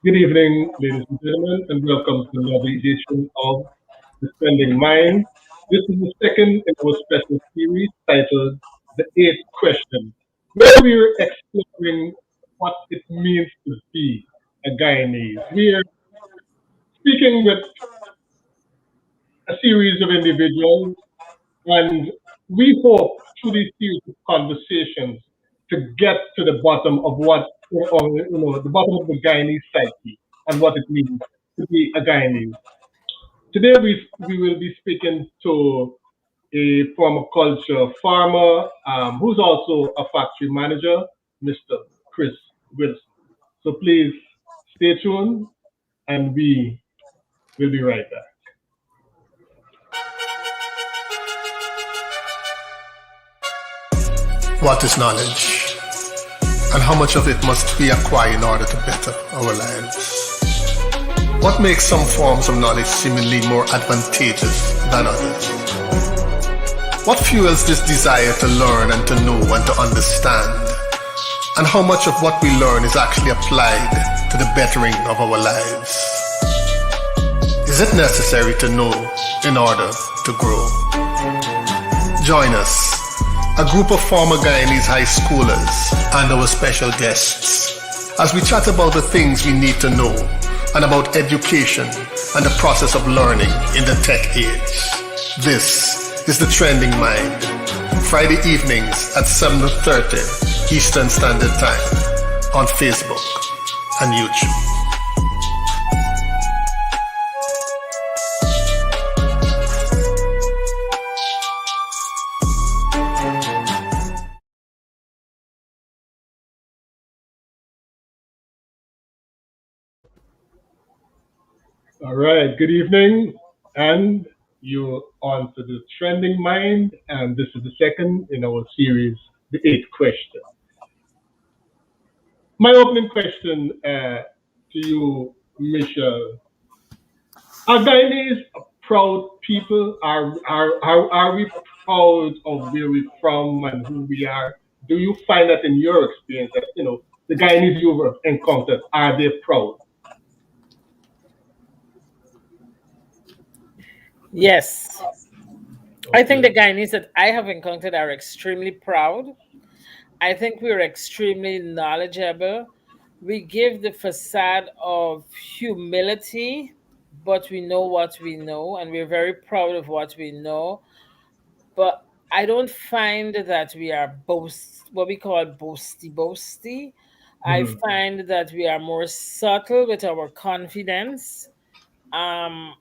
Good evening, ladies and gentlemen, and welcome to another edition of The Spending Mind. This is the second in our special series titled The Eighth Question, where we're exploring what it means to be a Guyanese. We're speaking with a series of individuals, and we hope through these series of conversations to get to the bottom of the bottom of the Guyanese psyche and what it means to be a Guyanese. Today we will be speaking to a permaculture farmer who's also a factory manager, Mr. Chris Wilson. So please stay tuned and we will be right back. What is knowledge? And how much of it must we acquire in order to better our lives? What makes some forms of knowledge seemingly more advantageous than others? What fuels this desire to learn and to know and to understand? And how much of what we learn is actually applied to the bettering of our lives? Is it necessary to know in order to grow? Join us, a group of former Guyanese high schoolers and our special guests, as we chat about the things we need to know and about education and the process of learning in the tech age. This is The Trending Mind, Friday evenings at 7:30 Eastern Standard Time on Facebook and YouTube. All right, good evening, and you're on to the Trending Mind, and this is the second in our series, The Eighth Question. My opening question to you, Michelle. Are Guyanese a proud people? Are we proud of where we're from and who we are? Do you find that in your experience that the Guyanese you've encountered, are they proud? Yes. I think the Okay. Guyanese that I have encountered are extremely proud. I think we're extremely knowledgeable. We give the facade of humility, but we know what we know, and we're very proud of what we know. But I don't find that we are what we call boasty. I Mhm. find that we are more subtle with our confidence. Um,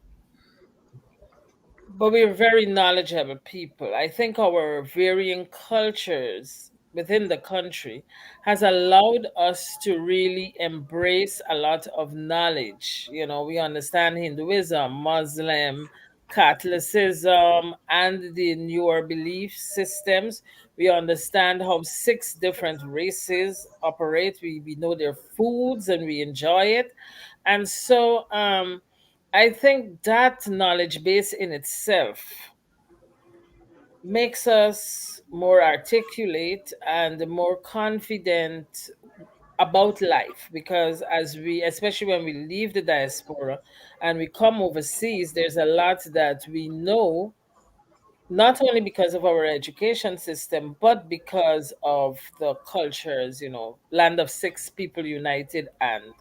but we're very knowledgeable people. I think our varying cultures within the country has allowed us to really embrace a lot of knowledge. We understand Hinduism, Muslim, Catholicism, and the newer belief systems. We understand how six different races operate. We know their foods and we enjoy it. And so, I think that knowledge base in itself makes us more articulate and more confident about life, because especially when we leave the diaspora and we come overseas, there's a lot that we know, not only because of our education system, but because of the cultures, land of six people united and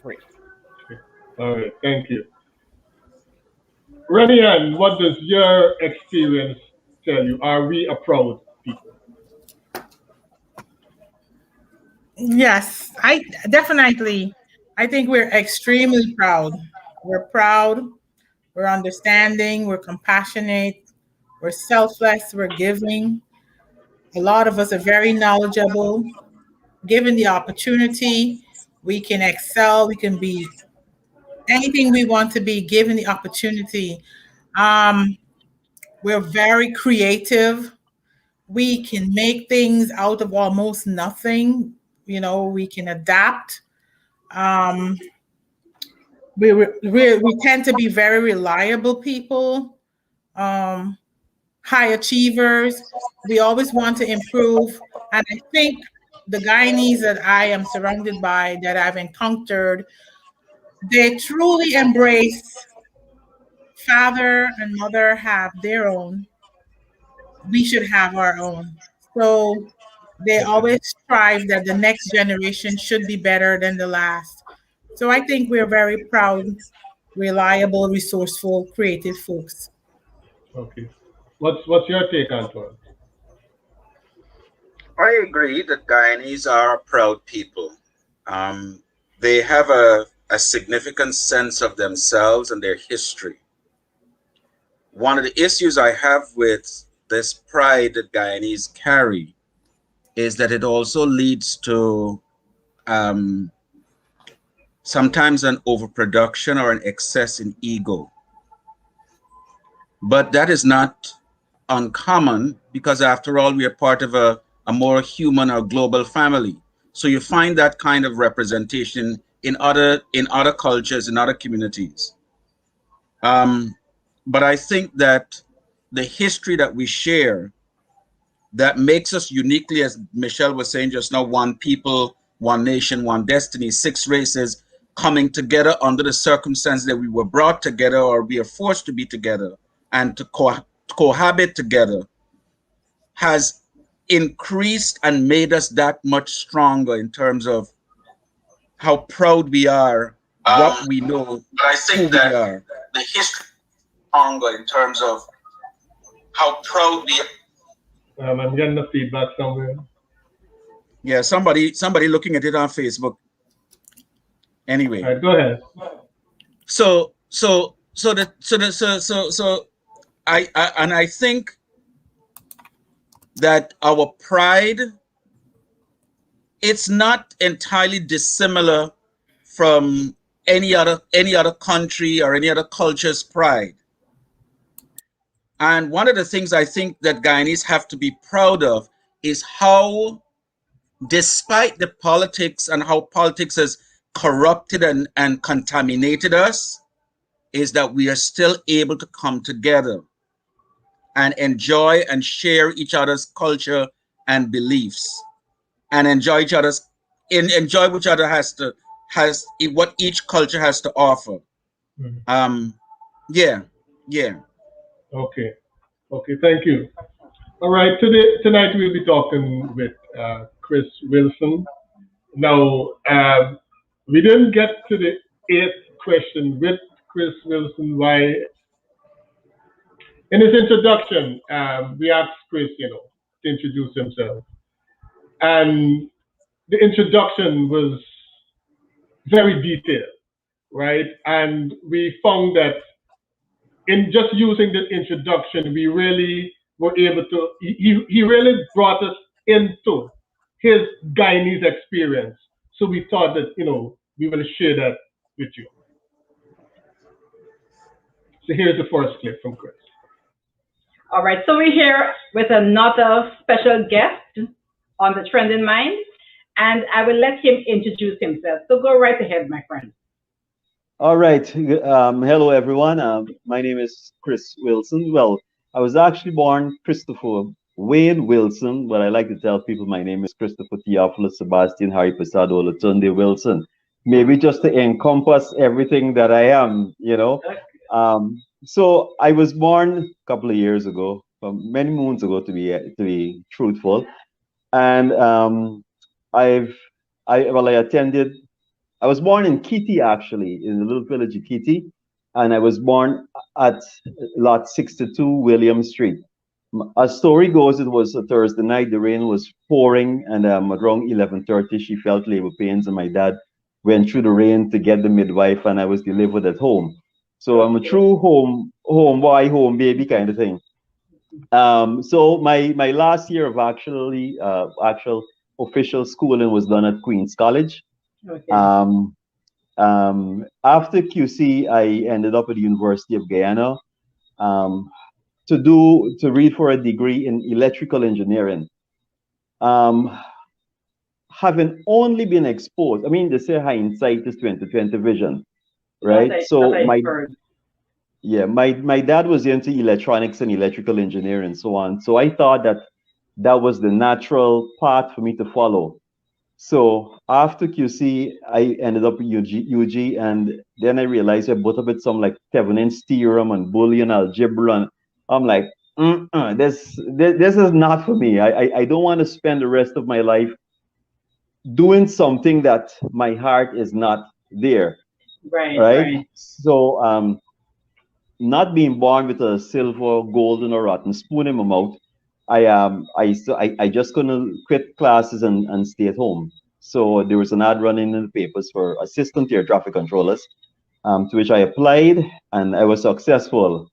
free. Okay. All right, thank you. Renian, what does your experience tell you? Are we a proud people? Yes, I definitely. I think we're extremely proud. We're proud, we're understanding, we're compassionate, we're selfless, we're giving. A lot of us are very knowledgeable. Given the opportunity, we can excel, we can be anything we want to be given the opportunity. Um, we're very creative. We can make things out of almost nothing. We can adapt. Um, we tend to be very reliable people, um, high achievers. We always want to improve. And I think the Guyanese that I am surrounded by, that I've encountered, they truly embrace father and mother have their own, we should have our own. So they Okay. always strive that the next generation should be better than the last. So I think we're very proud, reliable, resourceful, creative folks. Okay. What's your take, Antoine? I agree that Guyanese are a proud people. They have a significant sense of themselves and their history. One of the issues I have with this pride that Guyanese carry is that it also leads to um, sometimes an overproduction or an excess in ego. But that is not uncommon because, after all, we are part of a more human or global family. So you find that kind of representation in other cultures, in other communities. Um, but I think that the history that we share that makes us uniquely, as Michelle was saying just now, one people, one nation, one destiny, six races coming together under the circumstance that we were brought together or we are forced to be together and to cohabit together has increased and made us that much stronger in terms of how proud we are, what we know, But I who think we that are. the history stronger in terms of how proud we are. I'm getting the feedback somewhere. Yeah, somebody looking at it on Facebook. All Anyway, right, go ahead. so I think that our pride, it's not entirely dissimilar from any other country or any other culture's pride. And one of the things I think that Guyanese have to be proud of is how, despite the politics and how politics has corrupted and contaminated us, is that we are still able to come together and enjoy and share each other's culture and beliefs and enjoy each other's enjoy what each other has what each culture has to offer. Mhm. Um yeah, yeah. Okay. Okay. Thank you. All right. Tonight we'll be talking with Chris Wilson. Now, we didn't get to the eighth question with Chris Wilson. Why? In his introduction, we asked Chris, to introduce himself, and the introduction was very detailed, right? And we found that in just using the introduction, we really were able to, he really brought us into his Guyanese experience. So we thought that, we will share that with you. So here's the first clip from Chris. All right, so we're here with another special guest on the Trend in Mind, and I will let him introduce himself. So go right ahead, my friend. All right. Hello, everyone. My name is Chris Wilson. Well, I was actually born Christopher Wayne Wilson, but I like to tell people my name is Christopher Theophilus Sebastian Harry Pasado Olatunde Wilson. Maybe just to encompass everything that I am. So I was born a couple of years ago, many moons ago, to be truthful, and I attended. I was born in Kitty, actually, in the little village of Kitty, and I was born at lot 62 William Street. As story goes, it was a Thursday night. The rain was pouring, and around 11:30, she felt labor pains, and my dad went through the rain to get the midwife, and I was delivered at home. So I'm a true home boy, home baby kind of thing. So my last year of actual official schooling was done at Queens College. Okay. After QC, I ended up at the University of Guyana um, to read for a degree in electrical engineering. Um, Having only been exposed, I mean, they say hindsight is 2020 vision, right? That So I've heard. my dad was into electronics and electrical engineering and so on. So I thought that that was the natural path for me to follow. So after QC, I ended up with UG, and then I realized I brought up with some like Thevenin's theorem and Boolean algebra, and I'm like, this is not for me. I don't want to spend the rest of my life doing something that my heart is not there, Right, right? right. So not being born with a silver, golden, or rotten spoon in my mouth, I just couldn't quit classes and stay at home. So there was an ad running in the papers for assistant air traffic controllers, to which I applied and I was successful.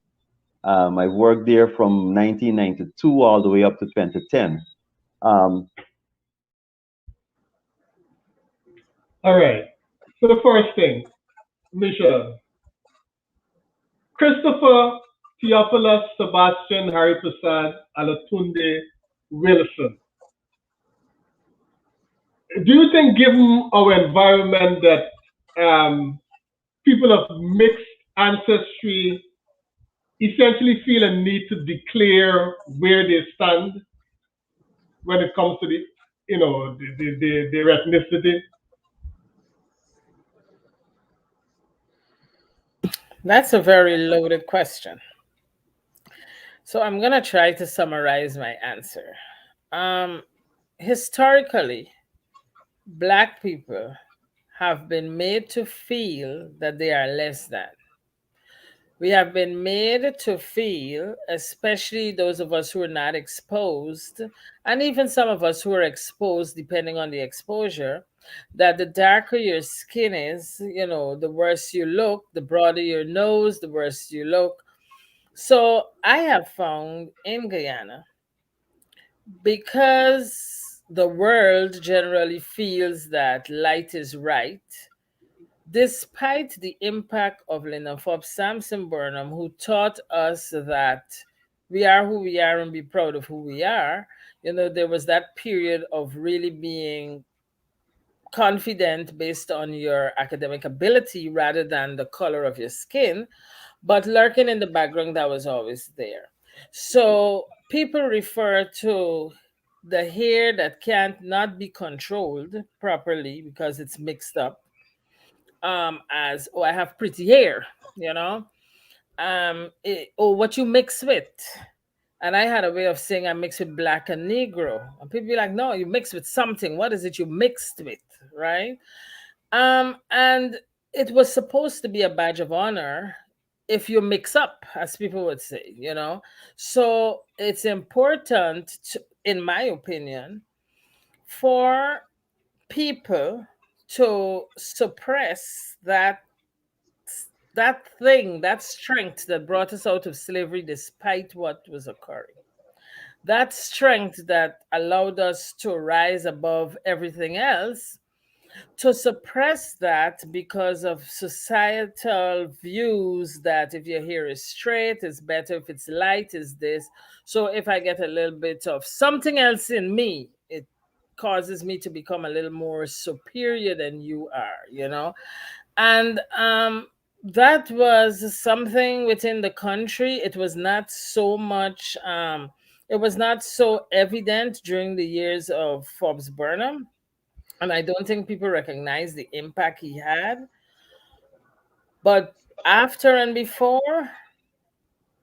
I worked there from 1992 all the way up to 2010. Um, All right. So the first thing, Michelle, Christopher Theophilus Sebastian Harry Prasad Alatunde Wilson. Do you think, given our environment, that people of mixed ancestry essentially feel a need to declare where they stand when it comes to their ethnicity? That's a very loaded question. So I'm going to try to summarize my answer. Um, Historically, Black people have been made to feel that they are less than. We have been made to feel, especially those of us who are not exposed, and even some of us who are exposed, depending on the exposure, that the darker your skin is, the worse you look, the broader your nose, the worse you look. So I have found in Guyana, because the world generally feels that light is right, despite the impact of Forbes Samson Burnham, who taught us that we are who we are and be proud of who we are, there was that period of really being confident based on your academic ability rather than the color of your skin, but lurking in the background, that was always there. So people refer to the hair that can't not be controlled properly because it's mixed up, as, oh, I have pretty hair, or what you mix with. And I had a way of saying I mix with black and negro, and people be like, no, you mix with something. What is it you mixed with, right? And it was supposed to be a badge of honor if you mix up, as people would say, So it's important, in my opinion, for people to suppress that thing, that strength that brought us out of slavery despite what was occurring. That strength that allowed us to rise above everything else, to suppress that because of societal views that if your hair is straight, it's better, if it's light, is this. So if I get a little bit of something else in me, it causes me to become a little more superior than you are, And that was something within the country. It was not so much, it was not so evident during the years of Forbes Burnham, and I don't think people recognize the impact he had. But after and before,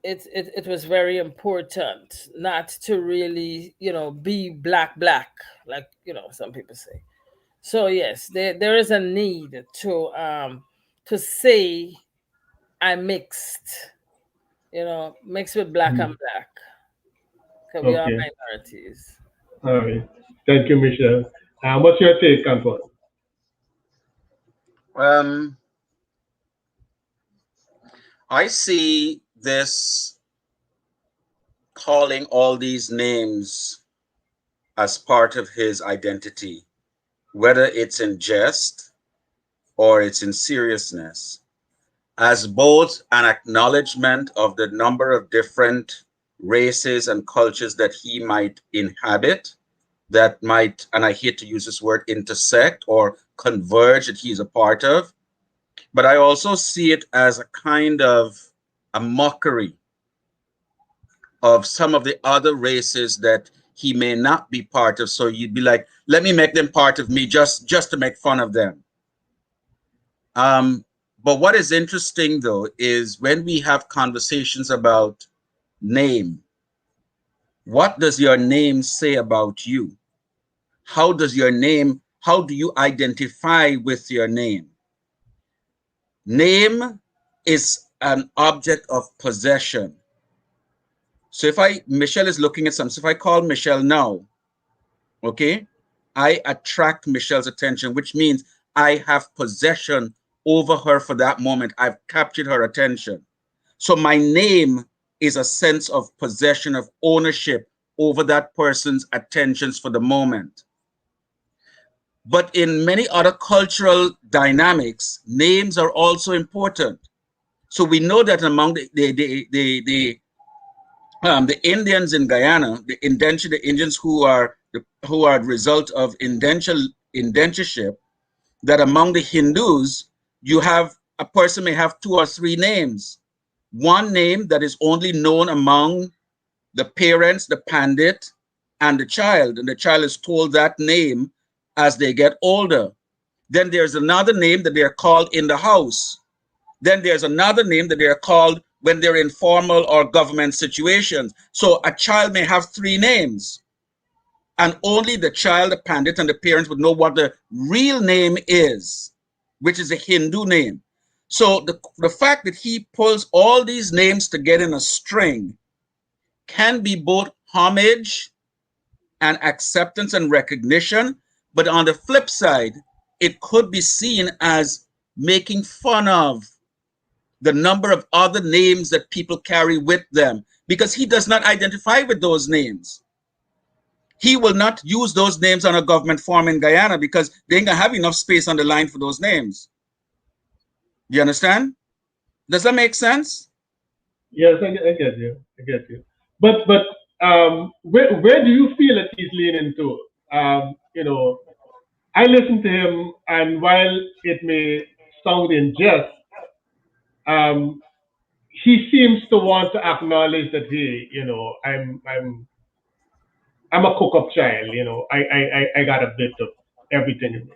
it was very important not to really, be black, like, some people say. So yes, there is a need to say I mixed, mixed with black and Hmm. black, because we are Okay. minorities. All right. Thank you, Michelle. What's your take, Antoine? Um, I see this calling all these names as part of his identity, whether it's in jest or it's in seriousness, as both an acknowledgement of the number of different races and cultures that he might inhabit, that might, and I hate to use this word, intersect or converge, that he's a part of. But I also see it as a kind of a mockery of some of the other races that he may not be part of. So you'd be like, let me make them part of me just to make fun of them. But what is interesting though is when we have conversations about name, what does your name say about you? How do you identify with your name? Name is an object of possession. So Michelle is looking at something. So if I call Michelle now, okay, I attract Michelle's attention, which means I have possession over her for that moment. I've captured her attention. So my name is a sense of possession, of ownership over that person's attentions for the moment. But in many other cultural dynamics, names are also important. So we know that among the Indians in Guyana, the Indians who are the result of indentureship, that among the Hindus, you have a person may have 2 or 3 names. One name that is only known among the parents, the pandit, and the child is told that name as they get older. Then there's another name that they're called in the house. Then there's another name that they're called when they're in formal or government situations. So a child may have 3 names, and only the child, the pandit, and the parents would know what the real name is, which is a Hindu name. So the fact that he pulls all these names together in a string can be both homage and acceptance and recognition, but on the flip side, it could be seen as making fun of the number of other names that people carry with them, because he does not identify with those names. He will not use those names on a government form in Guyana because they ain't gonna have enough space on the line for those names. You understand? Does that make sense? Yes, I get you. I get you. But where do you feel that he's leaning to? I listen to him, and while it may sound in jest, um, he seems to want to acknowledge that I'm a cook up child. I got a bit of everything in me.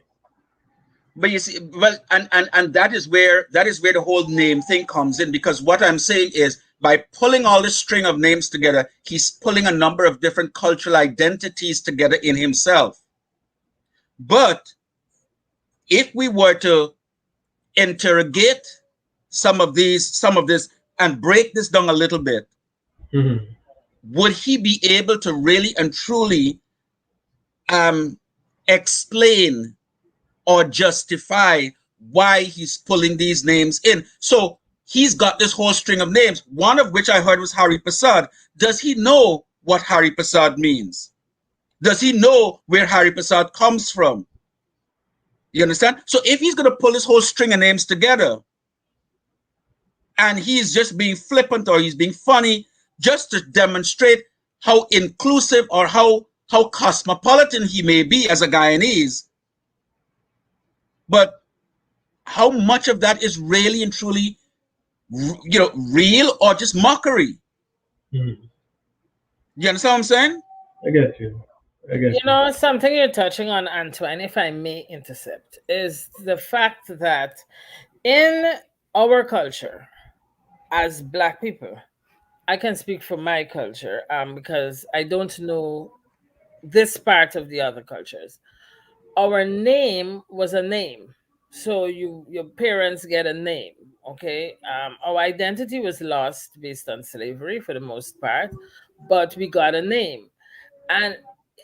But you see, well, and that is where the whole name thing comes in, because what I'm saying is by pulling all this string of names together, he's pulling a number of different cultural identities together in himself. But if we were to interrogate some of this and break this down a little bit, Mm-hmm. would he be able to really and truly explain or justify why he's pulling these names in? So he's got this whole string of names, one of which I heard was Hari Prasad. Does he know what Hari Prasad means? Does he know where Hari Prasad comes from? You understand? So if he's going to pull this whole string of names together and he's just being flippant or he's being funny just to demonstrate how inclusive or how cosmopolitan he may be as a Guyanese, but how much of that is really and truly, real or just mockery? Mm-hmm. You understand what I'm saying? I get you. I get you. Something you're touching on, Antoine, if I may intercept, is the fact that in our culture, as Black people, I can speak for my culture because I don't know this part of the other cultures. Our name was a name. So your parents get a name, okay? Our identity was lost based on slavery for the most part, but we got a name. And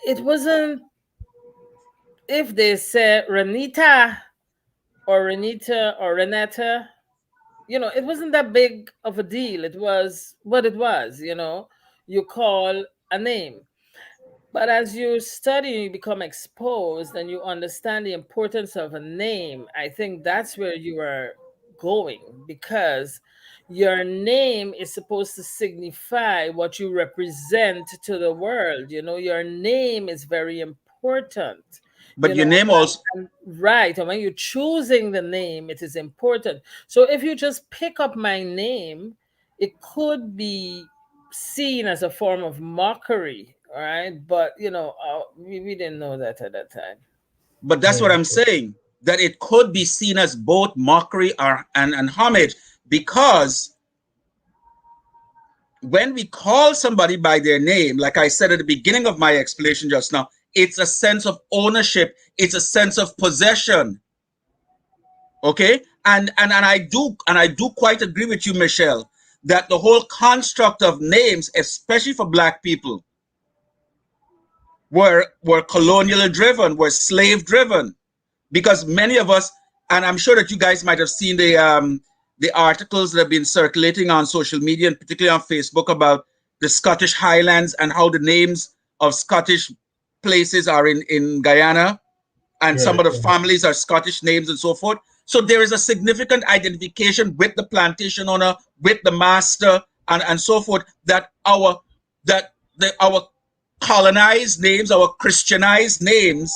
it wasn't, if they say Renita or Renita or Renata, it wasn't that big of a deal. It was what it was, you call a name. But as you study, you become exposed and you understand the importance of a name. I think that's where you are going, because your name is supposed to signify what you represent to the world. Your name is very important. But your name also, Right. And when you're choosing the name, it is important. So if you just pick up my name, it could be seen as a form of mockery right? But we didn't know that at that time. But that's what Very I'm true. saying, that it could be seen as both mockery and homage, because when we call somebody by their name, like I said at the beginning of my explanation just now, it's a sense of ownership, it's a sense of possession. Okay? And I do quite agree with you, Michelle, that the whole construct of names, especially for black people, were colonial driven, were slave driven. Because many of us, and I'm sure that you guys might have seen the articles that have been circulating on social media, and particularly on Facebook, about the Scottish Highlands and how the names of Scottish places are in Guyana, and some Right. of the families are Scottish names and so forth. So there is a significant identification with the plantation owner, with the master, and so forth, our colonized names, our Christianized names,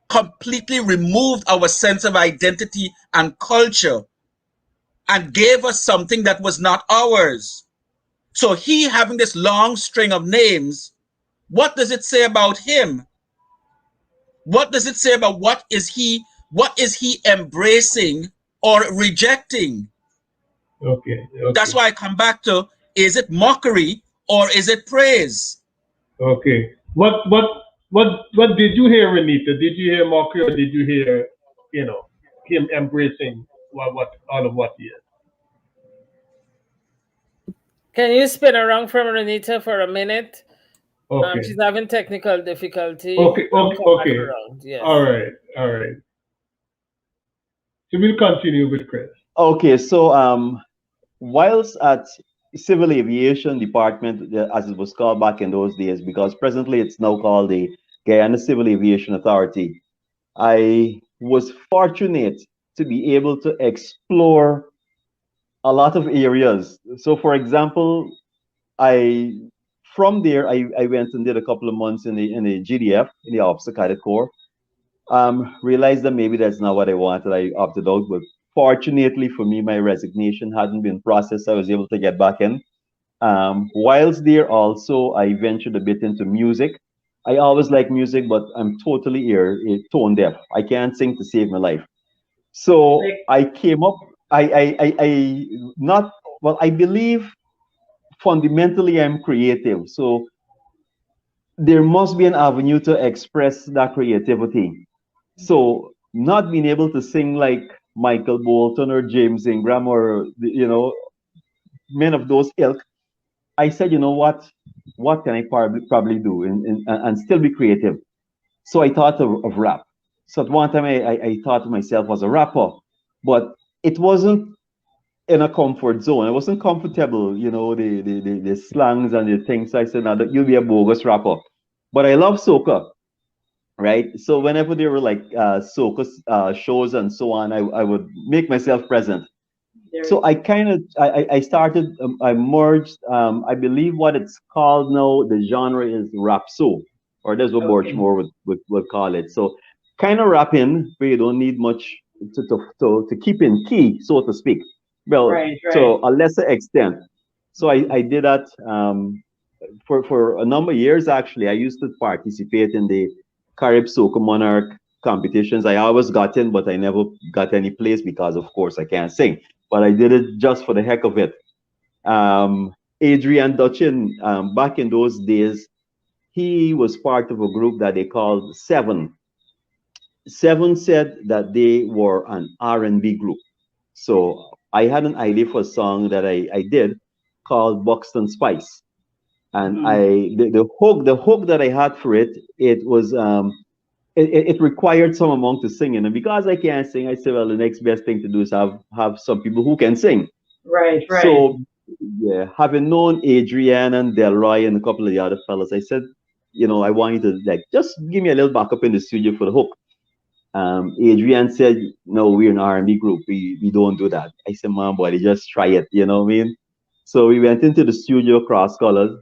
completely removed our sense of identity and culture and gave us something that was not ours. So he having this long string of names, what does it say about him? What does it say about what is he embracing or rejecting? Okay. That's Okay. why I come back to, is it mockery or is it praise? Okay. What did you hear, Renita? Did you hear mockery, or did you hear, you know, him embracing what all of what he is? Can you spin around from Renita for a minute? Okay. She's having technical difficulty. Okay. I'll Okay. come back Okay. around. Yes. All right. All right. So we'll continue with Chris. Okay, so whilst at Civil Aviation Department, as it was called back in those days, because presently it's now called the Guyana Civil Aviation Authority, I was fortunate to be able to explore a lot of areas. So, for example, I from there I went and did a couple of months in the GDF, in the Officer Cadet Corps. Realized that maybe that's not what I wanted. I opted out, but fortunately for me, my resignation hadn't been processed. I was able to get back in. Whilst there, also, I ventured a bit into music. I always like music, but I'm totally tone deaf. I can't sing to save my life. So Like, I came up. I not well. I believe fundamentally I'm creative. So there must be an avenue to express that creativity. So not being able to sing like Michael Bolton or James Ingram or men of those ilk, I said, you know what can I probably do and still be creative? So I thought of rap. So at one time I thought of myself as a rapper, but it wasn't in a comfort zone. I wasn't comfortable, the slangs and the things. So I said, now that you'll be a bogus rapper. But I love soca, right? So whenever there were like soca shows and so on, I would make myself present. there So is. I kind of I started I merged I believe what it's called now, the genre is rap so, or that's what Okay. Birchmore would call it. So kind of rapping where you don't need much to keep in key, so to speak. Well, Right, to right. a lesser extent. So I did that for a number of years actually. I used to participate in the Carib Soca Monarch competitions. I always got in, but I never got any place because, of course, I can't sing. But I did it just for the heck of it. Adrian Dutchin, back in those days, he was part of a group that they called Seven. Seven said that they were an R&B group. So I had an idea for a song that I did called Buxton Spice. And Mm-hmm. the hook that I had for it, it required some amount to singing. And because I can't sing, I said, well, the next best thing to do is have some people who can sing. Right, right. So yeah, having known Adrian and Delroy and a couple of the other fellas, I said, I want you to like just give me a little backup in the studio for the hook. Adrian said, no, we're an R&B group. We don't do that. I said, man, boy, just try it. You know what I mean? So we went into the studio, cross colors,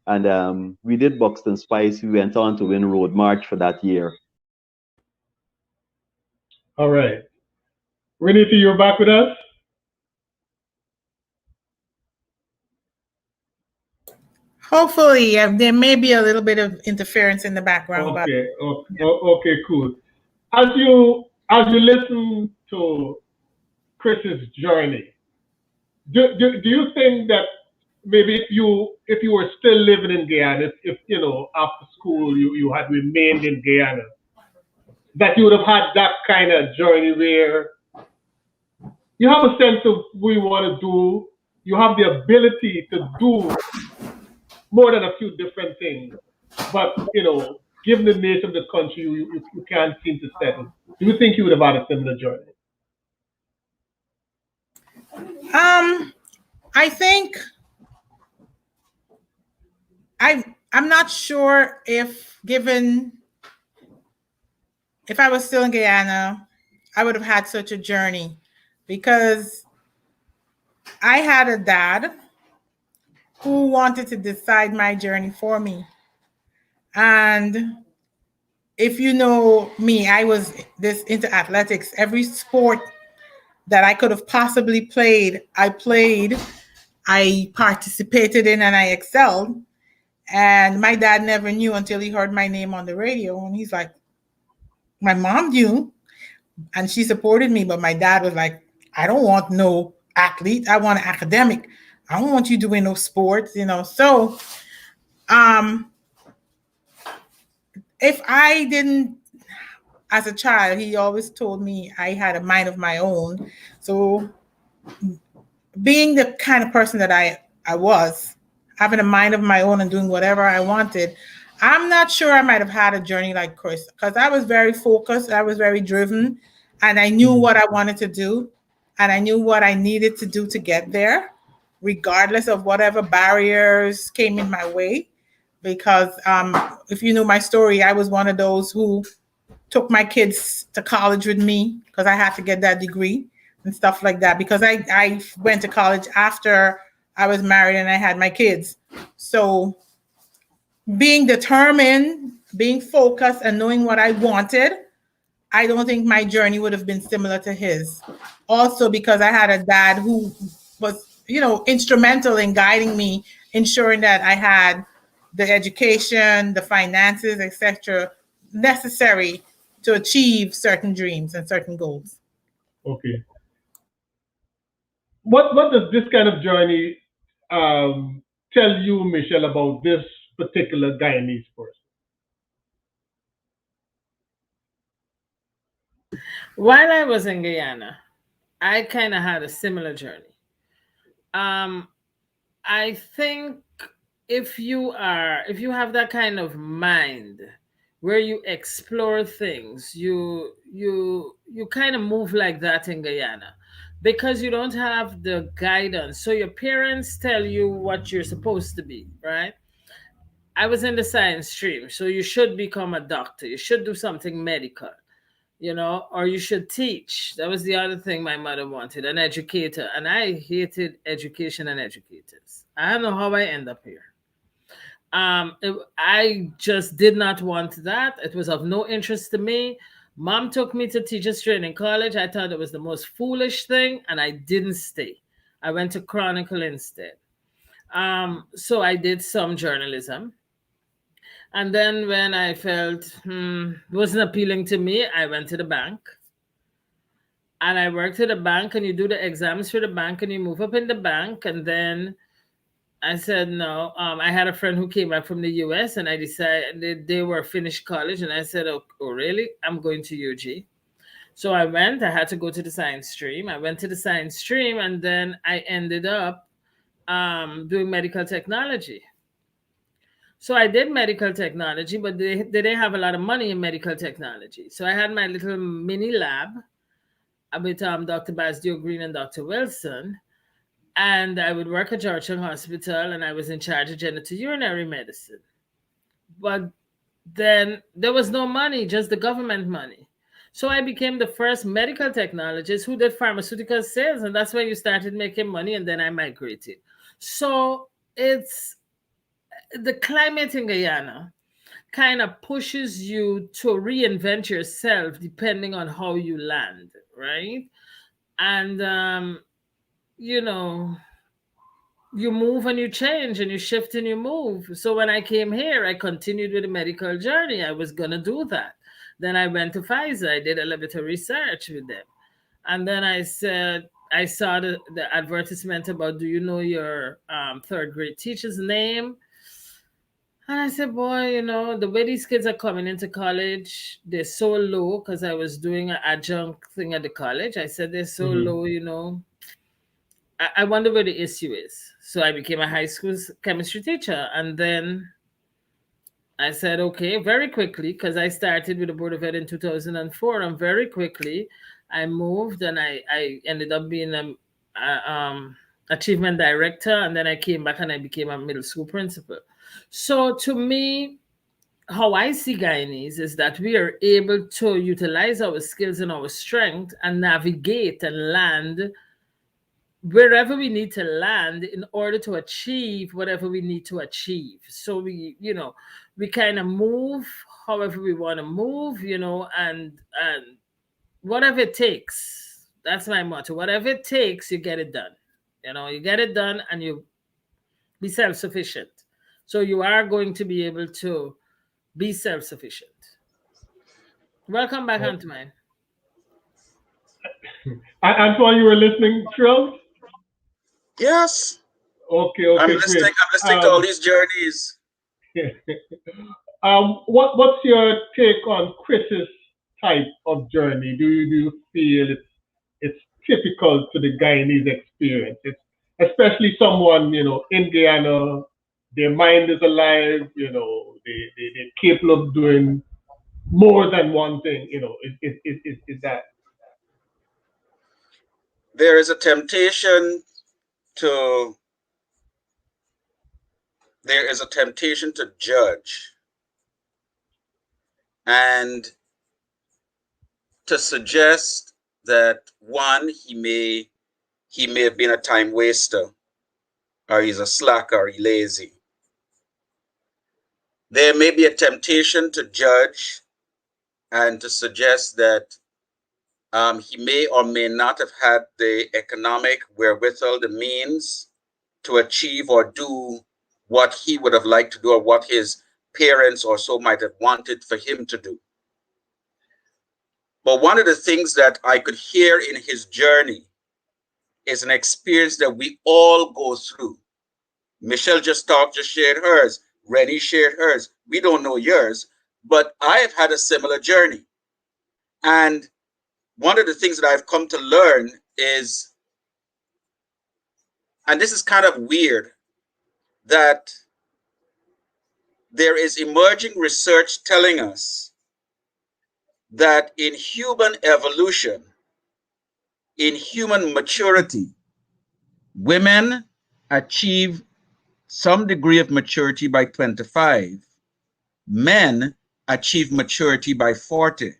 and we did Buxton Spice. We went on to win Road March for that year. All right. Renita, you're back with us. Hopefully, there may be a little bit of interference in the background, but Okay, okay, cool. As you listen to Chris's journey, do you think that maybe if you were still living in Guyana, if after school you had remained in Guyana, that you would have had that kind of journey where you have a sense of what you want to do, you have the ability to do more than a few different things, but given the nature of the country, you can't seem to settle. Do you think you would have had a similar journey? I think I'm not sure if I was still in Guyana, I would have had such a journey, because I had a dad who wanted to decide my journey for me. And if you know me, I was this into athletics. Every sport that I could have possibly played, I played, I participated in, and I excelled. And my dad never knew until he heard my name on the radio. And he's like, my mom knew and she supported me, but my dad was like, I don't want no athlete. I want an academic. I don't want you doing no sports. So if I didn't, as a child, he always told me I had a mind of my own. So being the kind of person that I was, having a mind of my own and doing whatever I wanted, I'm not sure I might have had a journey like Chris, because I was very focused, I was very driven, and I knew what I wanted to do, and I knew what I needed to do to get there, regardless of whatever barriers came in my way. Because if you know my story, I was one of those who took my kids to college with me because I had to get that degree and stuff like that, because I went to college after I was married and I had my kids. So being determined, being focused, and knowing what I wanted, I don't think my journey would have been similar to his. Also, because I had a dad who was, instrumental in guiding me, ensuring that I had the education, the finances, etc., necessary to achieve certain dreams and certain goals. Okay. What does this kind of journey tell you, Michelle, about this particular Guyanese person? While I was in Guyana, I kind of had a similar journey. Um, I think if you have that kind of mind where you explore things, you kind of move like that in Guyana, because you don't have the guidance. So your parents tell you what you're supposed to be, right? I was in the science stream, so you should become a doctor. You should do something medical, or you should teach. That was the other thing my mother wanted, an educator. And I hated education and educators. I don't know how I end up here. I just did not want that. It was of no interest to me. Mom took me to teachers training college. I thought it was the most foolish thing, and I didn't stay. I went to Chronicle instead. So I did some journalism. And then when I felt it wasn't appealing to me, I went to the bank. And I worked at the bank, and you do the exams for the bank, and you move up in the bank. And then I said no. I had a friend who came back from the US, and I decided they were finished college. And I said, oh, really? I'm going to UG. So I went. I had to go to the science stream. I went to the science stream, and then I ended up doing medical technology. So I did medical technology, but they didn't have a lot of money in medical technology. So I had my little mini lab with Dr. Basdio Green and Dr. Wilson. And I would work at Georgetown Hospital, and I was in charge of genitourinary medicine. But then there was no money, just the government money. So I became the first medical technologist who did pharmaceutical sales, and that's when you started making money, and then I migrated. So it's the climate in Guyana kind of pushes you to reinvent yourself depending on how you land, right? And you know, you move and you change and you shift and you move. So when I came here, I continued with the medical journey. I was going to do that. Then I went to Pfizer. I did a little bit of research with them. And then I said, I saw the advertisement about, do you know your third grade teacher's name? And I said, boy, you know, the way these kids are coming into college, they're so low because I was doing an adjunct thing at the college. I said, they're so Mm-hmm. low, you know. I wonder where the issue is. So I became a high school chemistry teacher. And then I said, okay, very quickly, because I started with the Board of Ed in 2004. And very quickly, I moved and I ended up being a achievement director. And then I came back and I became a middle school principal. So to me, how I see Guyanese is that we are able to utilize our skills and our strength and navigate and land wherever we need to land in order to achieve whatever we need to achieve. So we, you know, we kind of move however we want to move, you know, and whatever it takes. That's my motto. Whatever it takes, you get it done. You know, you get it done and you be self-sufficient. So you are going to be able to be self-sufficient. Welcome back, Antoine. Antoine, you were listening, Trill? Yes. Okay, I'm okay, listening. great. I'm listening to all these journeys. What's your take on Chris's type of journey? Do you feel it's typical to the Guyanese experience? It's especially someone, you know, in Guyana, their mind is alive, you know, they're capable of doing more than one thing, you know, is that. There is a temptation to judge and to suggest that one, he may have been a time waster, or he's a slacker, or he's lazy. There may be a temptation to judge and to suggest that he may or may not have had the economic wherewithal, the means to achieve or do what he would have liked to do, or what his parents or so might have wanted for him to do. But one of the things that I could hear in his journey is an experience that we all go through. Michelle just shared hers. Rennie shared hers. We don't know yours, but I have had a similar journey. And one of the things that I've come to learn is, and this is kind of weird, that there is emerging research telling us that in human evolution, in human maturity, women achieve some degree of maturity by 25. Men achieve maturity by 40.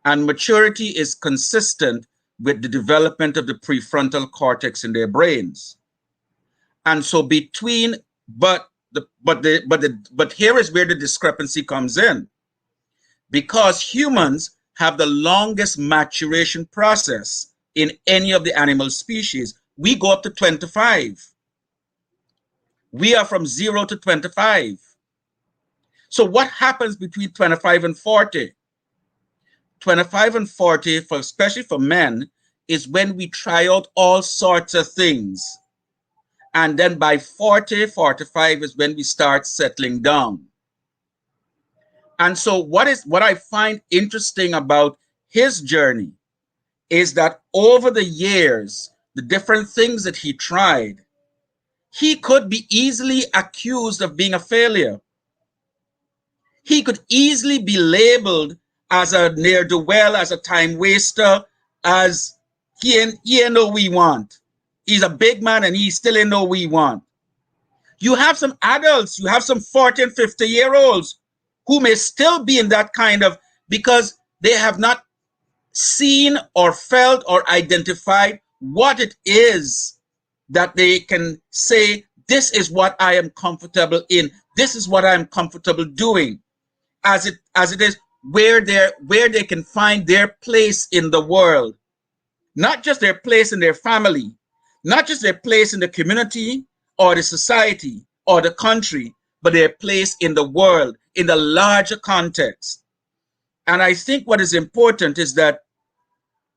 And maturity is consistent with the development of the prefrontal cortex in their brains. And so between, but here is where the discrepancy comes in. Because humans have the longest maturation process in any of the animal species. We go up to 25. We are from 0 to 25. So what happens between 25 and 40? 25 and 40, especially for men, is when we try out all sorts of things. And then by 40, 45 is when we start settling down. And so what I find interesting about his journey is that over the years, the different things that he tried, he could be easily accused of being a failure. He could easily be labeled as a ne'er-do-well, as a time waster, as he ain't know we want. He's a big man and he still ain't know we want. You have some adults, you have some 40 and 50-year-olds who may still be in that kind of, because they have not seen or felt or identified what it is that they can say, this is what I am comfortable in. This is what I'm comfortable doing. As it is where they can find their place in the world, not just their place in their family, not just their place in the community or the society or the country, but their place in the world, in the larger context. And I think what is important is that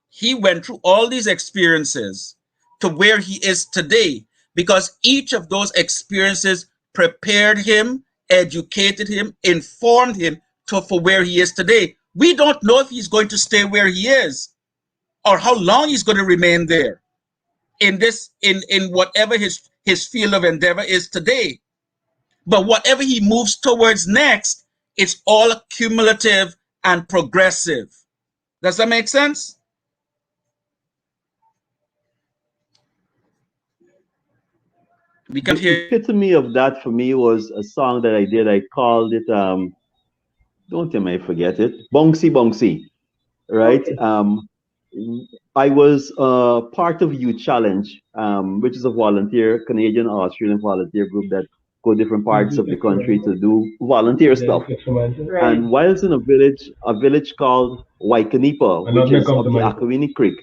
he went through all these experiences to where he is today, because each of those experiences prepared him, educated him, informed him for where he is today. We don't know if he's going to stay where he is or how long he's going to remain there in this in whatever his field of endeavor is today. But whatever he moves towards next, it's all cumulative and progressive. Does that make sense? We can The hear. epitome of that for me was a song that I did. I called it, don't tell me I forget it, Bonksy Bonksy, right? Okay. I was part of Youth Challenge, which is a volunteer, Canadian Australian volunteer group that go different parts of the country to do volunteer stuff. Right. And whilst in a village called Waikanipa, which is up the Akawini Creek,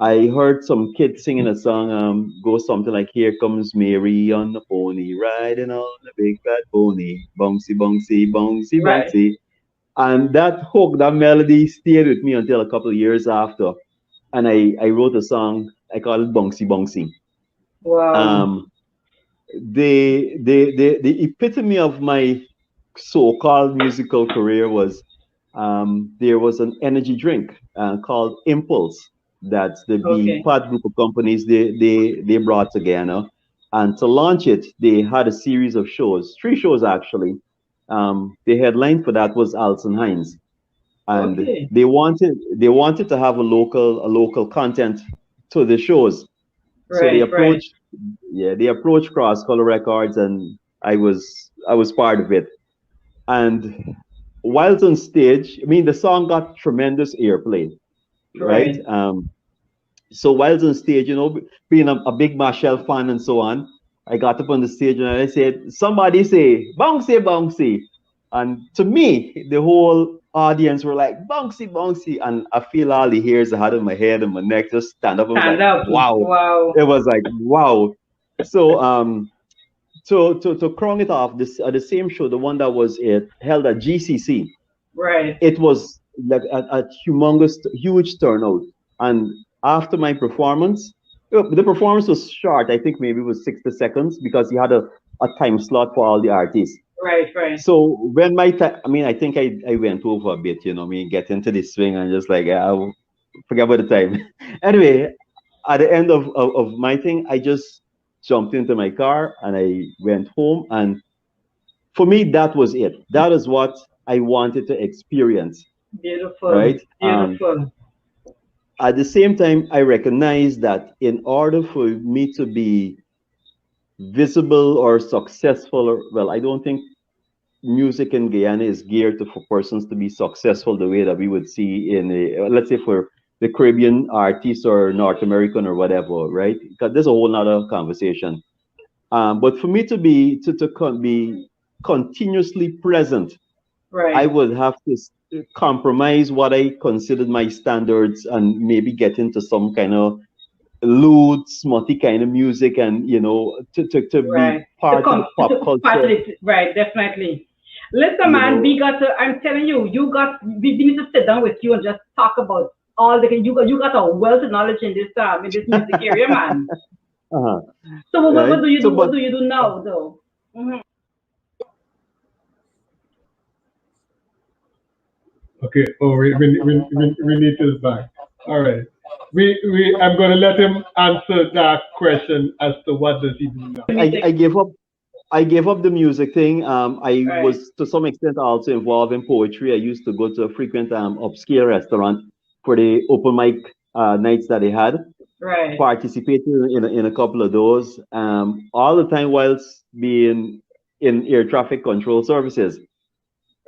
I heard some kids singing a song, goes something like, "Here comes Mary on the pony, riding on the big fat pony, bouncy, bouncy, bouncy, Right. bouncy." And that hook, that melody stayed with me until a couple of years after. And I wrote a song, I call it Bouncy Bouncy. Wow. The epitome of my so-called musical career was there was an energy drink called Impulse that the Okay. Pod group of companies they brought together, and to launch it they had a series of shows, 3 shows actually. The headline for that was Alson Hines, and Okay. they wanted to have a local content to the shows. So they Right. Right. approached Cross Color Records, and I was part of it. And whilst on stage, I mean, the song got tremendous airplay, right? Right. So whilst on stage, being a big Marshall fan and so on, I got up on the stage and I said, "Somebody say bouncy, bouncy," and to me, the whole audience were like bouncy, bouncy, and I feel all the hairs I had on my head and my neck just stand up. I was Stand like, up. wow. Wow. It was like wow. So to crown it off, this the same show, the one that was held at GCC, Right. it was like a humongous, huge turnout. And after my performance, the performance was short. I think maybe it was 60 seconds because he had a time slot for all the artists. Right. Right. So when my time, I mean, I think I went over a bit, I mean, get into the swing and just like, I forget about the time. Anyway, at the end of my thing, I just jumped into my car and I went home. And for me, that was it. That is what I wanted to experience, Beautiful. right? Beautiful. At the same time, I recognize that in order for me to be visible or successful, well, I don't think music in Guyana is geared for persons to be successful the way that we would see in let's say for the Caribbean artists or North American or whatever, right? Because there's a whole nother conversation. But for me to be continuously present, Right. I would have to compromise what I considered my standards and maybe get into some kind of lewd, smutty kind of music, and to Right. be part of pop Part of culture. it. Right. Definitely. Listen, You man, know, we got to. I'm telling you, we need to sit down with you and just talk about all the. You got a wealth of knowledge in this music area, man. uh-huh. So what Right? do you So, do? What but do you do now, though? Mhm. Okay. Oh, we need his back. All right. I'm going to let him answer that question as to what does he do now. I gave up. I gave up the music thing. I Right. was to some extent also involved in poetry. I used to go to a frequent upscale restaurant for the open mic nights that they had. Right. Participated in a couple of those. All the time whilst being in air traffic control services.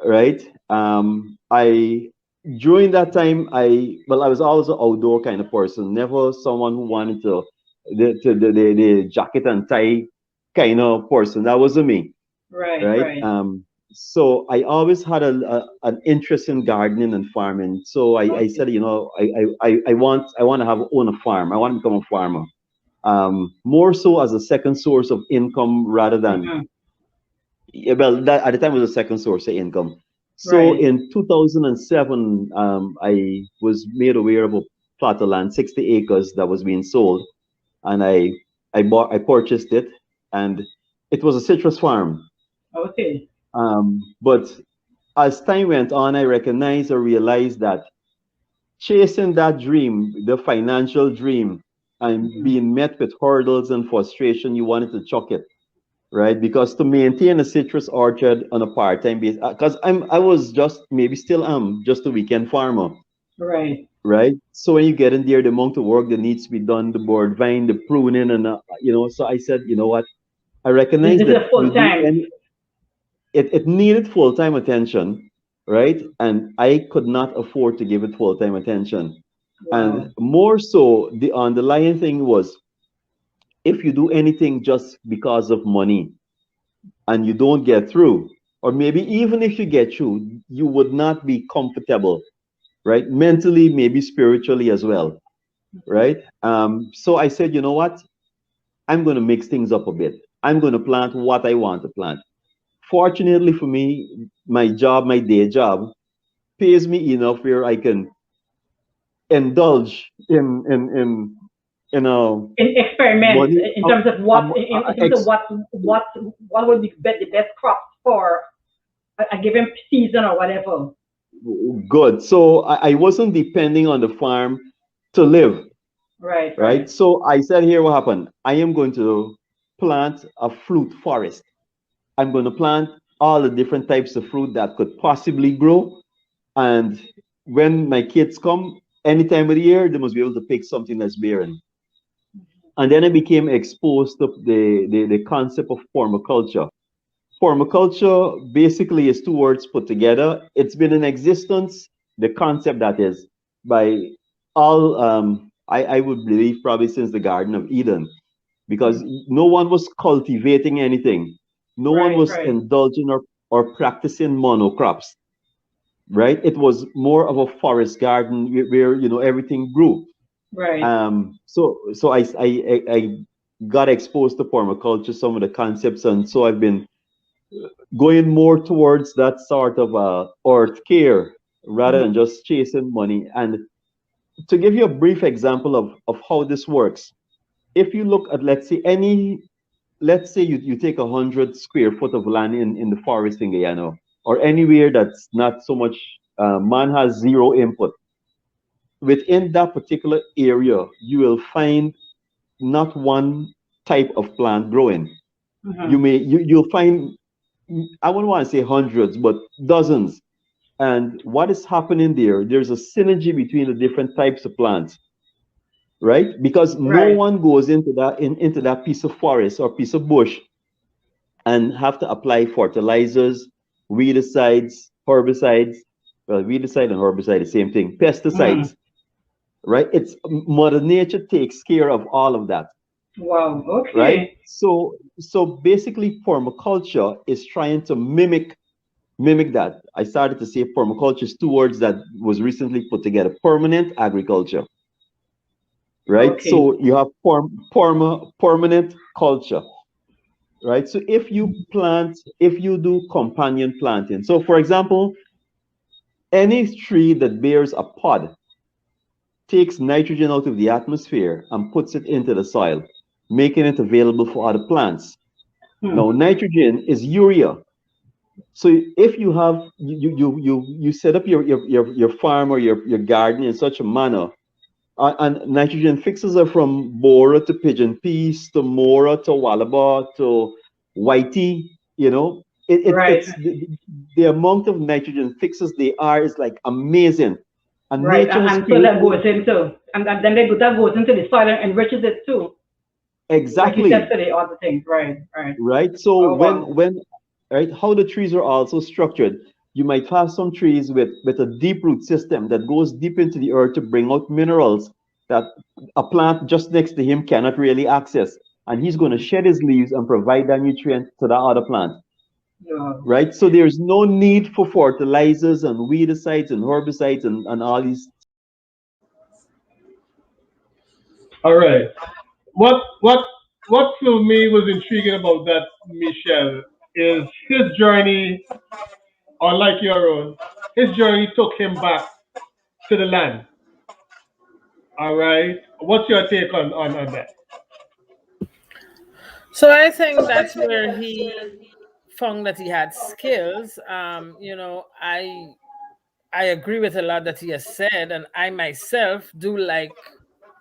Right. I during that time I was always an outdoor kind of person. Never someone who wanted to the jacket and tie kind of person. That wasn't me. Right. Right. Right. So I always had an interest in gardening and farming. So I Okay. said, I want to own a farm. I want to become a farmer. more so as a second source of income rather than, Mm-hmm. well, that at the time was a second source of income. So Right. in 2007, I was made aware of a plot of land, 60 acres, that was being sold, and I purchased it, and it was a citrus farm. Okay. But as time went on, I recognized or realized that chasing that dream, the financial dream, and Mm-hmm. being met with hurdles and frustration, you wanted to chuck it, right? Because to maintain a citrus orchard on a part-time basis, because I was just, maybe still am, just a weekend farmer, Right. right? So when you get in there, the amount of work that needs to be done, the board vine, the pruning, and so I said, you know what? I This recognize is that a you full do time. any, it needed full-time attention, right? And I could not afford to give it full-time attention. And Wow. more so, the underlying thing was, if you do anything just because of money and you don't get through, or maybe even if you get through, you would not be comfortable, right? Mentally, maybe spiritually as well, right? So I said, you know what? I'm going to mix things up a bit. I'm going to plant what I want to plant. Fortunately for me, my job, my day job, pays me enough where I can indulge in In experiments money, in terms of what in terms of ex, what would be the best crops for a given season or whatever. good. So I wasn't depending on the farm to live, Right. right? Right. So I said, here what happened. I am going to plant a fruit forest. I'm going to plant all the different types of fruit that could possibly grow. And when my kids come, any time of the year, they must be able to pick something that's bearing. And then I became exposed to the concept of permaculture. Permaculture basically is two words put together. It's been in existence, the concept that is, by all, I would believe probably since the Garden of Eden, because no one was cultivating anything. No one Right. was Right. indulging or practicing monocrops, right? It was more of a forest garden where everything grew. Right. So I got exposed to permaculture, some of the concepts, and so I've been going more towards that sort of earth care rather than Mm-hmm. just chasing money. And to give you a brief example of how this works, if you look at, let's say you take 100 square foot of land in the forest in Guyana, or anywhere that's not so much, man has zero input. Within that particular area, you will find not one type of plant growing. Mm-hmm. You'll find, I wouldn't want to say hundreds, but dozens. And what is happening there? There's a synergy between the different types of plants, right? Because no Right. one goes into that piece of forest or piece of bush and have to apply fertilizers, weedicides, herbicides. Well, weedicide and herbicide, the same thing. Mm-hmm. Pesticides, right? It's Mother Nature takes care of all of that, Wow. right? Okay. So basically, permaculture is trying to mimic that. I started to say permaculture is two words that was recently put together: permanent agriculture, right? Okay. So you have permanent culture, right? So if you do companion planting, so for example, any tree that bears a pod takes nitrogen out of the atmosphere and puts it into the soil, making it available for other plants. Hmm. Now, nitrogen is urea. So if you have you set up your farm or your garden in such a manner, and nitrogen fixes are from Bora to Pigeon Peas to Mora to Wallaba to Whitey, Right. it's the amount of nitrogen fixes they are is like amazing. And Right. nature has And so that created goes into and then that goes into the soil and enriches it too. Like you said exactly, today, all the things. Right. Right. right. So Oh wow. when right, how the trees are also structured, you might have some trees with a deep root system that goes deep into the earth to bring out minerals that a plant just next to him cannot really access, and he's going to shed his leaves and provide that nutrient to that other plant, Yeah. right? So there's no need for fertilizers and weedicides and herbicides and all these. All right. what what for me was intriguing about that, Michelle, is his journey, unlike your own. His journey took him back to the land. All right. What's your take on that? So I think that's where he found that he had skills. I agree with a lot that he has said, and I myself do like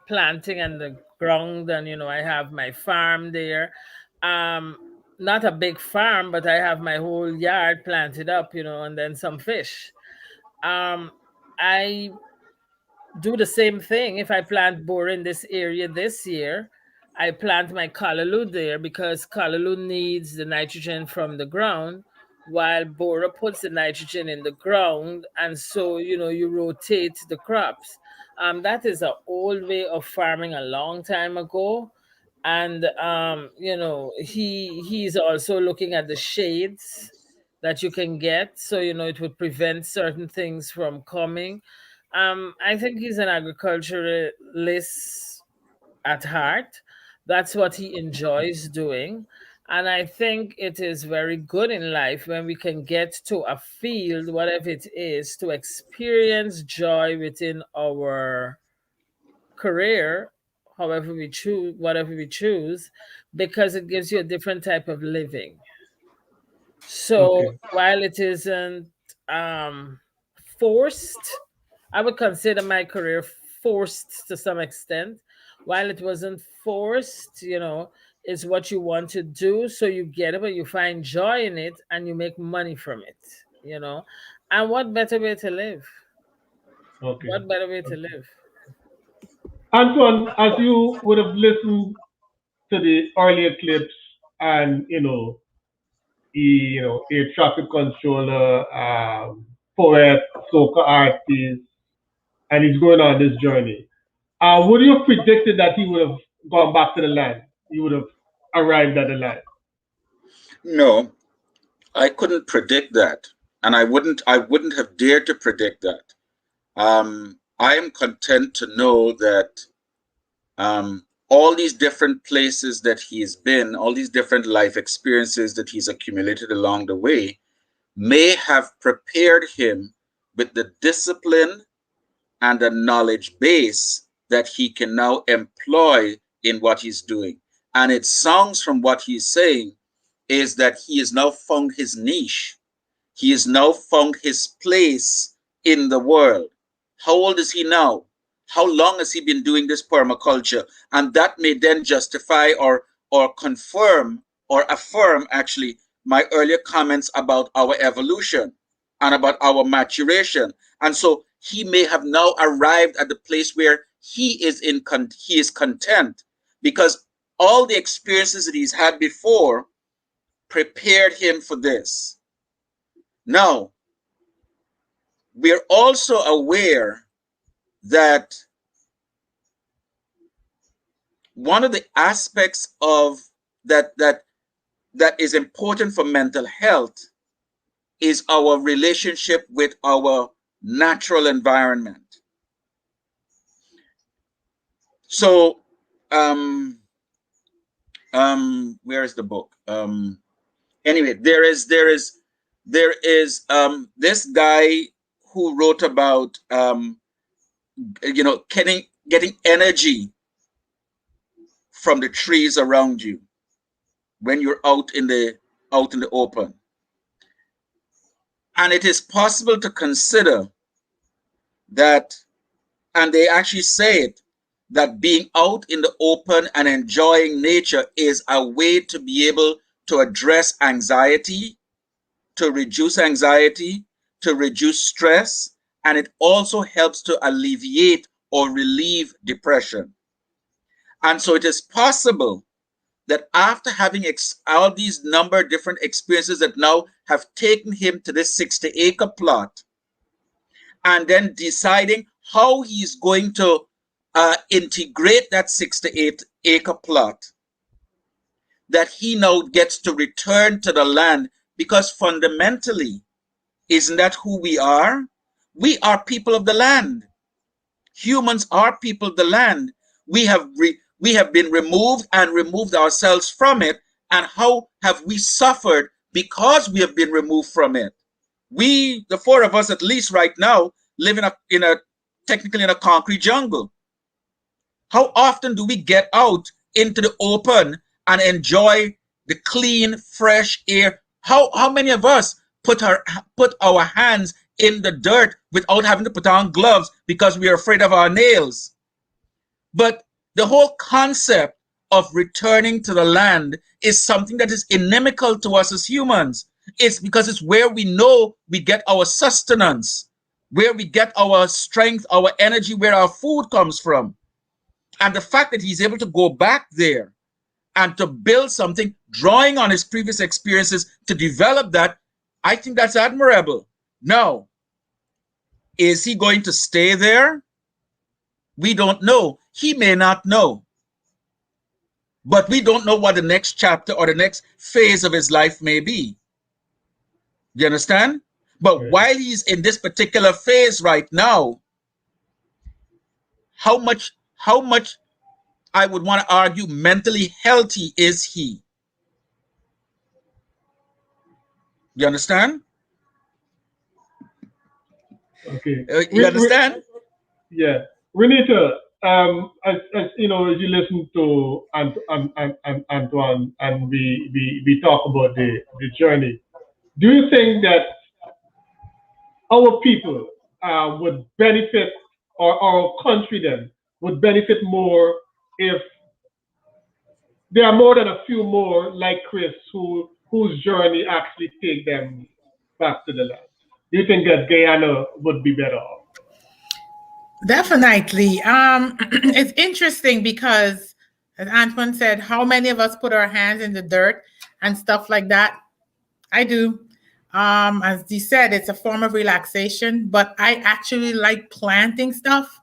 planting and the ground, and I have my farm there. Um, Not a big farm, but I have my whole yard planted up, and then some fish. Um, I do the same thing. If I plant borer in this area this year, I plant my callaloo there because callaloo needs the nitrogen from the ground, while borer puts the nitrogen in the ground, and so you rotate the crops. That is an old way of farming a long time ago, and he's also looking at the shades that you can get, so it would prevent certain things from coming. I think he's an agriculturalist at heart. That's what he enjoys doing. And I think it is very good in life when we can get to a field, whatever it is, to experience joy within our career, however we choose, whatever we choose, because it gives you a different type of living. So Okay. while it isn't um, forced, I would consider my career forced to some extent. While it wasn't forced, is what you want to do. So you get it, but you find joy in it and you make money from it. And what better way to live? Okay. What better way to live? Antoine, as you would have listened to the earlier clips, and air traffic controller, poet, soca artist, and he's going on this journey. Would you have predicted that he would have gone back to the land? He would have arrived at the land. No, I couldn't predict that, and I wouldn't have dared to predict that. I am content to know that all these different places that he's been, all these different life experiences that he's accumulated along the way, may have prepared him with the discipline and a knowledge base that he can now employ in what he's doing. And it sounds from what he's saying is that he has now found his niche. He has now found his place in the world. How old is he now? How long has he been doing this permaculture? And that may then justify or confirm or affirm actually my earlier comments about our evolution and about our maturation. And so he may have now arrived at the place where he is content because all the experiences that he's had before prepared him for this. Now, we're also aware that one of the aspects of that is important for mental health is our relationship with our natural environment. So, where is the book? Anyway, there is this guy who wrote about getting energy from the trees around you when you're out in the open. And it is possible to consider that, and they actually say it, that being out in the open and enjoying nature is a way to be able to address anxiety, to reduce anxiety, to reduce stress, and it also helps to alleviate or relieve depression. And so it is possible that after having all these number of different experiences that now have taken him to this 60-acre plot, and then deciding how he's going to integrate that 68-acre plot, that he now gets to return to the land, because fundamentally, isn't that who we are? We are people of the land. Humans are people of the land. we have been removed and removed ourselves from it, and how have we suffered because we have been removed from it. We, the four of us at least right now, live in a technically in a concrete jungle. How often do we get out into the open and enjoy the clean, fresh air? How many of us put our hands in the dirt without having to put on gloves because we are afraid of our nails? But the whole concept of returning to the land is something that is inimical to us as humans. It's because it's where we know we get our sustenance, where we get our strength, our energy, where our food comes from. And the fact that he's able to go back there and to build something, drawing on his previous experiences to develop that, I think that's admirable. Now, is he going to stay there? We don't know. He may not know. But we don't know what the next chapter or the next phase of his life may be. You understand? But while he's in this particular phase right now, how much I would want to argue mentally healthy is he? You understand? Okay. You understand? Yeah. We need to, as you know, as you listen to Antoine and we talk about the journey, do you think that our people would benefit, or our country then would benefit more if there are more than a few more like Chris whose journey actually take them back to the land? Do you think that Guyana would be better off? Definitely. It's interesting because, as Antoine said, how many of us put our hands in the dirt and stuff like that? I do. As he said, it's a form of relaxation, but I actually like planting stuff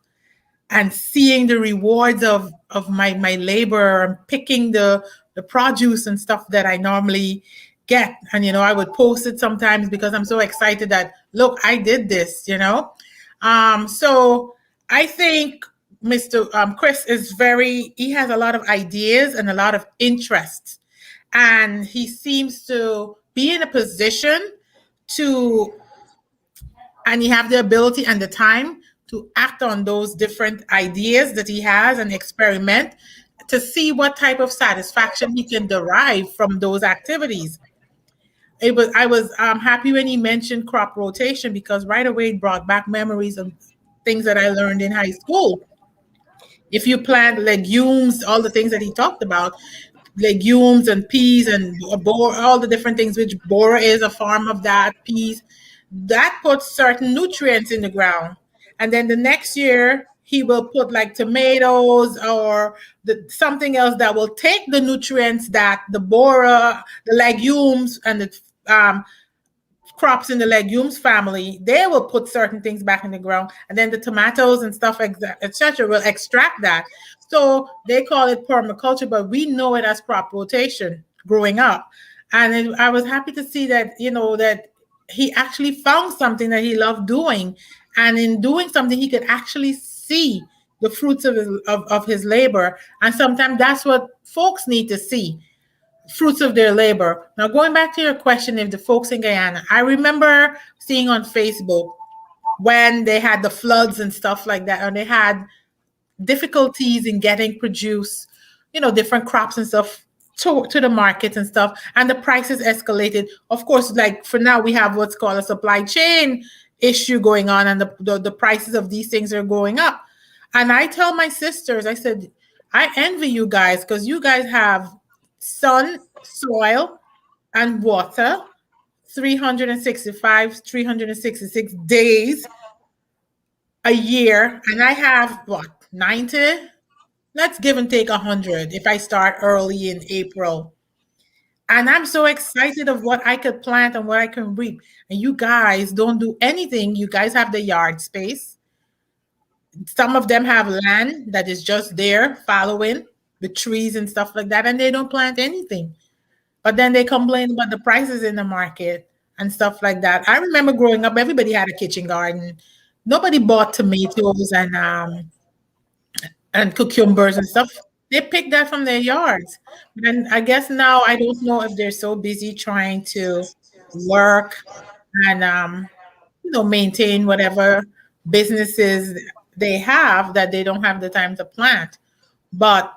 and seeing the rewards of my labor and picking the produce and stuff that I normally get. And I would post it sometimes because I'm so excited that, look, I did this. So I think Mr. Chris he has a lot of ideas and a lot of interests, and he seems to be in a position and he have the ability and the time to act on those different ideas that he has and experiment to see what type of satisfaction he can derive from those activities. I was happy when he mentioned crop rotation, because right away it brought back memories of things that I learned in high school. If you plant legumes, all the things that he talked about, legumes and peas and all the different things, which bora is a form of that, peas, that puts certain nutrients in the ground. And then the next year, he will put like tomatoes or something else that will take the nutrients that the bora, the legumes, and the crops in the legumes family, they will put certain things back in the ground, and then the tomatoes and stuff, etc., will extract that. So they call it permaculture, but we know it as crop rotation growing up. And I was happy to see that, that he actually found something that he loved doing, and in doing something, he could actually see the fruits of his labor. And sometimes that's what folks need to see. Fruits of their labor. Now, going back to your question, if the folks in Guyana, I remember seeing on Facebook when they had the floods and stuff like that, and they had difficulties in getting produce, different crops and stuff to the markets and stuff, and the prices escalated. Of course, like for now, we have what's called a supply chain issue going on, and the prices of these things are going up. And I tell my sisters, I said, I envy you guys, because you guys have sun, soil, and water 366 days a year. And I have 90? Let's give and take 100 if I start early in April. And I'm so excited of what I could plant and what I can reap. And you guys don't do anything. You guys have the yard space. Some of them have land that is just there following the trees and stuff like that, and they don't plant anything. But then they complain about the prices in the market and stuff like that. I remember growing up, everybody had a kitchen garden. Nobody bought tomatoes and cucumbers and stuff. They pick that from their yards. And I guess now I don't know if they're so busy trying to work and maintain whatever businesses they have that they don't have the time to plant. But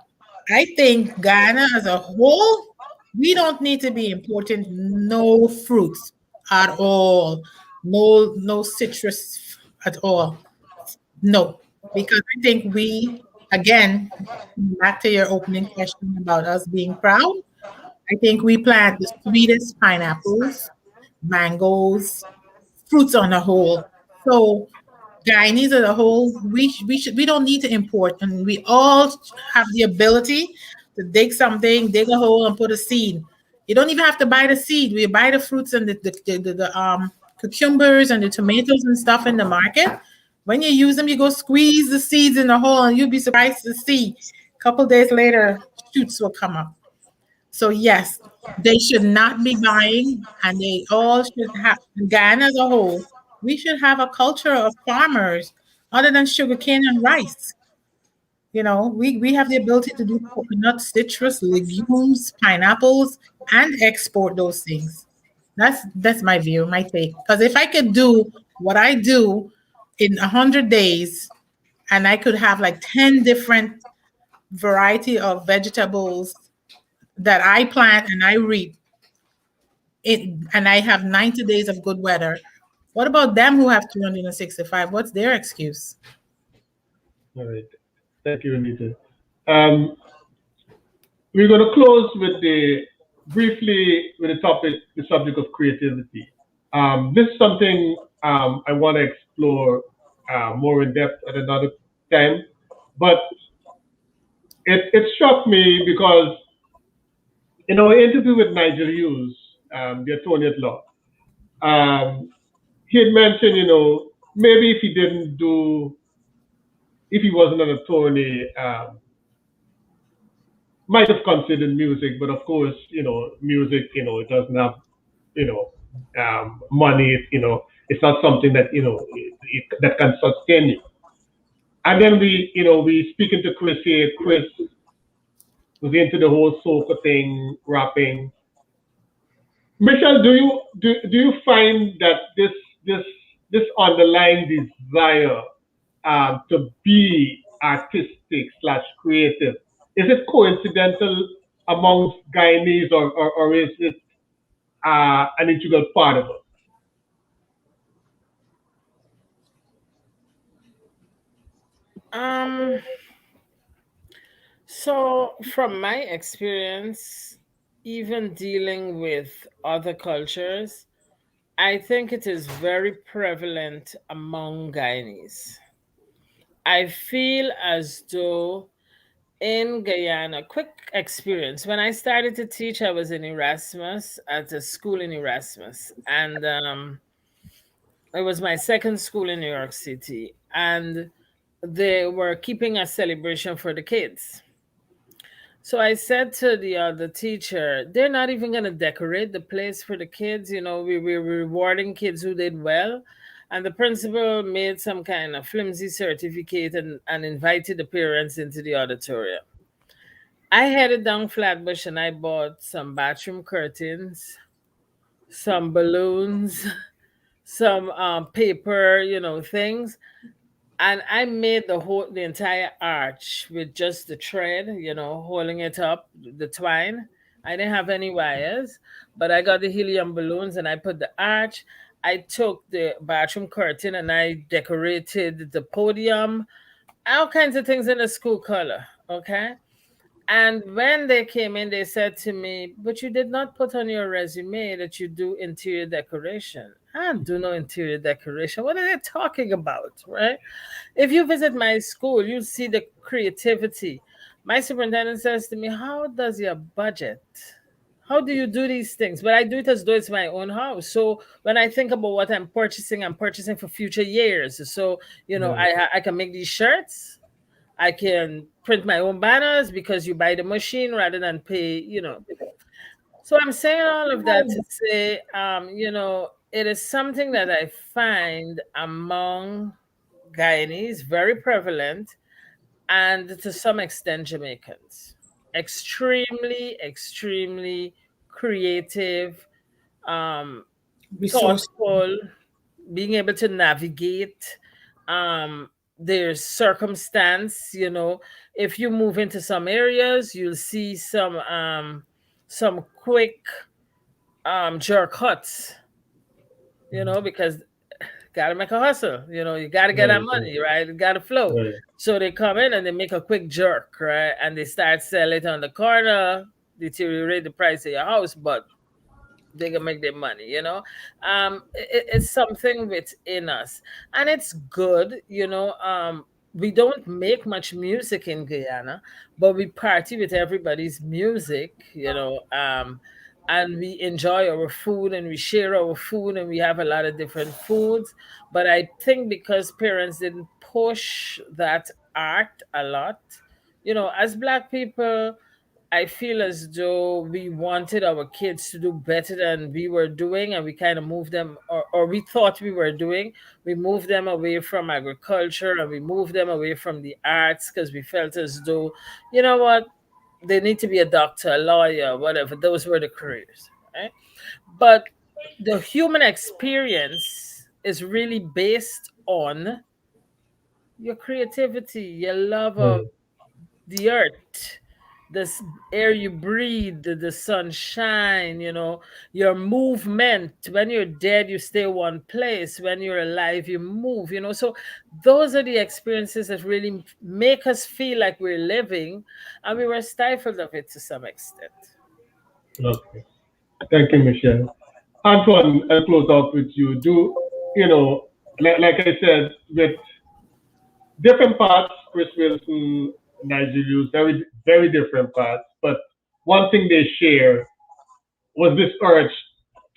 I think Ghana as a whole, we don't need to be importing no fruits at all, no citrus at all. No, because I think we, again, back to your opening question about us being proud, I think we plant the sweetest pineapples, mangoes, fruits on the whole. So Guyanese as a whole, we don't need to import, and we all have the ability to dig something, dig a hole, and put a seed. You don't even have to buy the seed. We buy the fruits and the cucumbers and the tomatoes and stuff in the market. When you use them, you go squeeze the seeds in the hole, and you'll be surprised to see a couple days later shoots will come up. So yes, they should not be buying, and they all should have. Ghana as a whole, we should have a culture of farmers other than sugarcane and rice. We have the ability to do coconut, citrus, legumes, pineapples, and export those things. That's my view, my take. Because if I could do what I do in 100 days, and I could have like 10 different variety of vegetables that I plant and I reap it, and I have 90 days of good weather. What about them who have 365? What's their excuse? All right. Thank you, Anita. Um, we're going to close with the subject of creativity. This is something I want to explore more in depth at another time, but it struck me because in our interview with Nigel Hughes, the attorney at law, um, he had mentioned, maybe if he wasn't an attorney, might have considered music, but of course, music, it doesn't have, you know, money, it's not something that, that can sustain you. And then we speaking to Chris here. Chris was into the whole soca thing, rapping. Michelle, do you find that this this underlying desire to be artistic slash creative, is it coincidental amongst Guyanese, or is it an integral part of it? Um, so from my experience, even dealing with other cultures, I think it is very prevalent among Guyanese. I feel as though in Guyana, quick experience. When I started to teach, I was in Erasmus at a school in Erasmus, and it was my second school in New York City, and they were keeping a celebration for the kids. So I said to the teacher, they're not even going to decorate the place for the kids. We're rewarding kids who did well. And the principal made some kind of flimsy certificate and invited the parents into the auditorium. I headed down Flatbush and I bought some bathroom curtains, some balloons, some paper, things, and I made the entire arch with just the thread, holding it up, the twine. I didn't have any wires, but I got the helium balloons and I put the arch. I took the bathroom curtain and I decorated the podium, all kinds of things in the school color. Okay. And when they came in, they said to me, "But you did not put on your resume that you do interior decoration." I don't do no interior decoration. What are they talking about, right? If you visit my school, you see the creativity. My superintendent says to me, "How does your budget? How do you do these things?" But I do it as though it's my own house. So when I think about what I'm purchasing for future years. So, Right. I can make these shirts. I can print my own banners because you buy the machine rather than pay. So I'm saying all of that to say, it is something that I find among Guyanese very prevalent. and to some extent Jamaicans. Extremely, extremely creative, um, Resource. thoughtful, being able to navigate their circumstance. If you move into some areas, you'll see some quick jerk cuts, because gotta make a hustle. You gotta get that Right, money, right? It gotta flow. right, So they come in and they make a quick jerk, right? And they start sell it on the corner, deteriorate the price of your house, but they can make their money. It's something within us, and it's good. We don't make much music in Guyana, but we party with everybody's music. And we enjoy our food and we share our food and we have a lot of different foods. But I think because parents didn't push that art a lot, as Black people, I feel as though we wanted our kids to do better than we were doing, and we kind of moved them, or we thought we were doing. We moved them away from agriculture and we moved them away from the arts because we felt as though, you know what, they need to be a doctor, a lawyer, whatever. Those were the careers, right? But the human experience is really based on your creativity, your love of right. the earth, this air you breathe, the sunshine, your movement. When you're dead, you stay one place. When you're alive, you move. So those are the experiences that really make us feel like we're living, and we were stifled of it to some extent. Okay. Thank you, Michelle. Antoine, I'll close out with you. Like I said, with different parts, Chris Wilson, Nigel Lewis, very, very different parts. But one thing they share was this urge